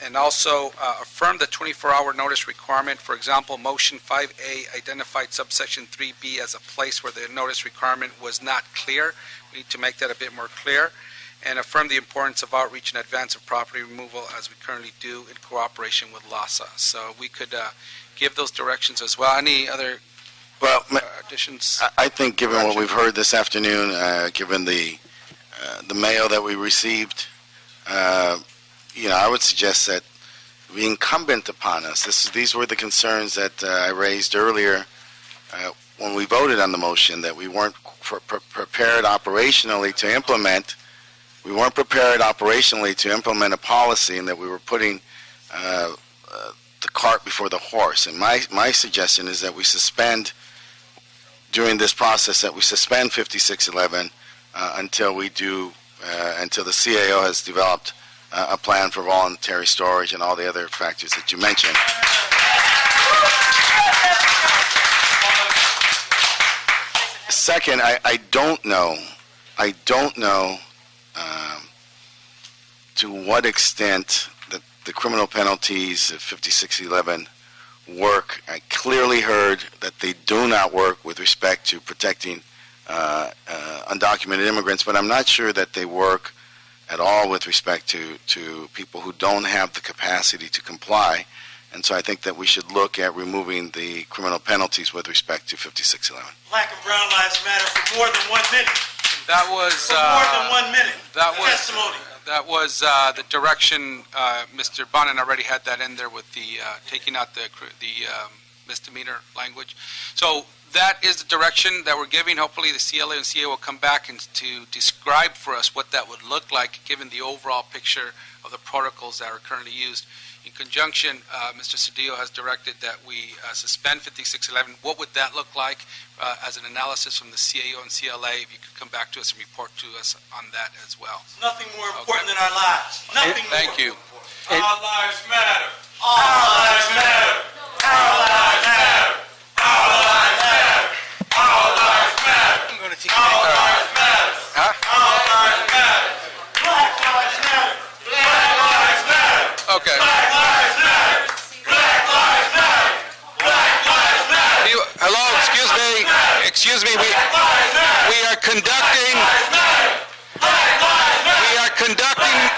And also affirm the 24-hour notice requirement. For example, Motion 5A identified subsection 3B as a place where the notice requirement was not clear. We need to make that a bit more clear. And affirm the importance of outreach in advance of property removal, as we currently do in cooperation with LASA. So we could give those directions as well. Any other additions?
I think given what we've heard this afternoon, given the mail that we received, I would suggest that the incumbent upon us, these were the concerns that I raised earlier when we voted on the motion, that we weren't prepared operationally to implement. We weren't prepared operationally to implement a policy, and that we were putting the cart before the horse. And my suggestion is that we suspend, during this process, that we suspend 5611 until the CAO has developed a plan for voluntary storage and all the other factors that you mentioned. Second, I don't know to what extent the criminal penalties of 5611 work. I clearly heard that they do not work with respect to protecting undocumented immigrants, but I'm not sure that they work at all with respect to people who don't have the capacity to comply. And so I think that we should look at removing the criminal penalties with respect to 5611.
Black and brown lives matter for more than 1 minute.
That was
for more than 1 minute. Testimony.
That was the direction. Mr. Bonin already had that in there with the taking out the misdemeanor language. So that is the direction that we're giving. Hopefully the CLA and CA will come back and to describe for us what that would look like, given the overall picture of the protocols that are currently used. In conjunction, Mr. Cedillo has directed that we suspend 5611. What would that look like as an analysis from the CAO and CLA? If you could come back to us and report to us on that as well.
Nothing more important than our lives. Nothing more.
Thank you.
Our lives matter. Our lives matter. Our lives matter. Our lives matter. Our lives matter.
I'm going to take
Our lives matter.
Huh?
Our lives matter. Black lives matter. Black lives matter.
Okay.
Black lives matter. Black lives matter. Black lives matter.
Hello, excuse me. Excuse me. We are conducting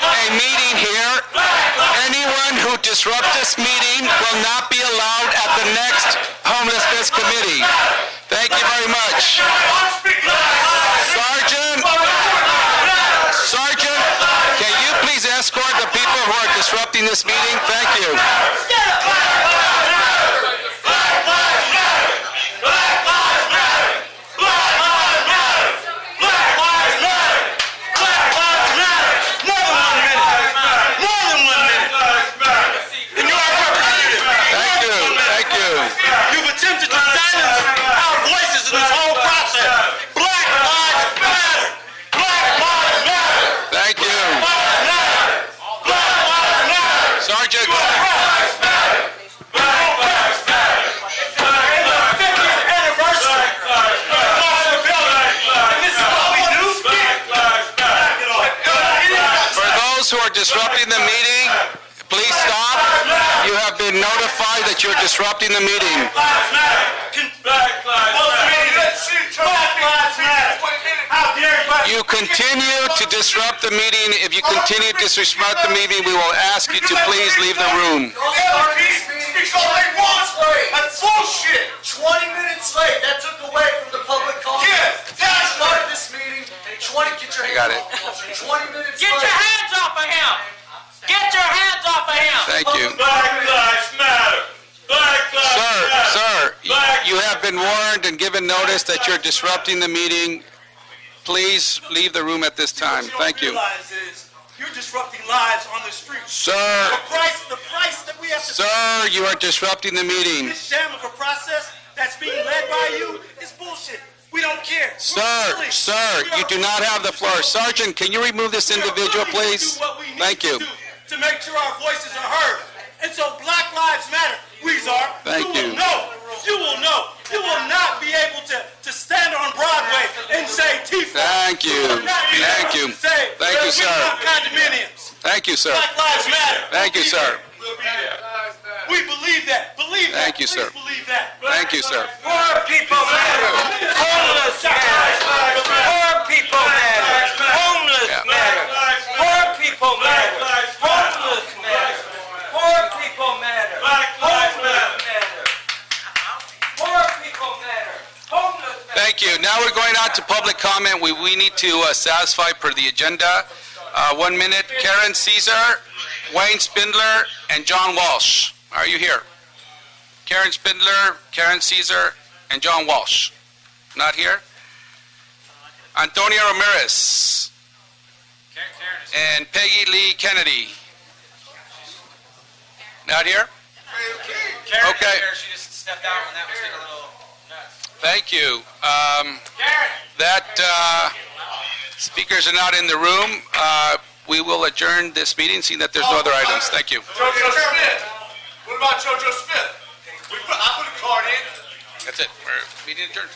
a meeting here. Anyone who disrupts this meeting will not be allowed at the next homelessness committee. Thank you very much. Sergeant, can you please escort the people who are disrupting this meeting? Thank you.
Black lives matter.
Sergeant. For those who are disrupting the meeting, please stop. You have been notified that you're disrupting the meeting. You continue to disrupt the meeting. If you continue to disrupt the meeting, we will ask you to please leave the room.
That's bullshit. 20 minutes late. That took away from the public comment. Yes, that's started this meeting. 20. Get your
got it.
20 minutes.
Get your hands off of him. Get your hands off of him.
Thank you.
Black Lives Matter. Black Lives Matter.
Sir, you have been warned and given notice that you're disrupting the meeting. Please leave the room at this time. Thank you.
You're disrupting lives on the street.
Sir.
The price that we have to pay.
Sir, you are disrupting the meeting.
This sham of a process that's being led by you is bullshit. We don't care.
Sir, you do not have the floor. Sergeant, can you remove this individual, please? Thank you.
To make sure our voices are heard. And so Black Lives Matter, Weezer,
Thank you.
You will know. You will not be able to stand on Broadway and say Tifa.
Thank you. Thank you. Thank you, sir.
Condominiums.
Thank you, sir.
Black Lives Matter.
Thank you, sir.
We believe that. Believe that.
Thank you, sir.
Please believe that.
Thank you, sir.
Poor people matter. Homeless matter. Poor people matter. Homeless matter. Poor people matter. Homeless matter. Poor people matter. Homeless matter. Poor people matter. Homeless matter.
Thank you. Now we're going on to public comment. We need to satisfy per the agenda. 1 minute. Karen Caesar, Wayne Spindler, and John Walsh. Are you here? Karen Spindler, Karen Caesar, and John Walsh. Not here? Antonia Ramirez. And Peggy Lee Kennedy. Not here? Okay.
She just stepped out when that was getting a little nuts.
Thank you. Speakers are not in the room. We will adjourn this meeting, seeing that there's no other items. Thank you.
JoJo Smith. What about JoJo Smith? I put a card in.
That's it. We're meeting adjourned.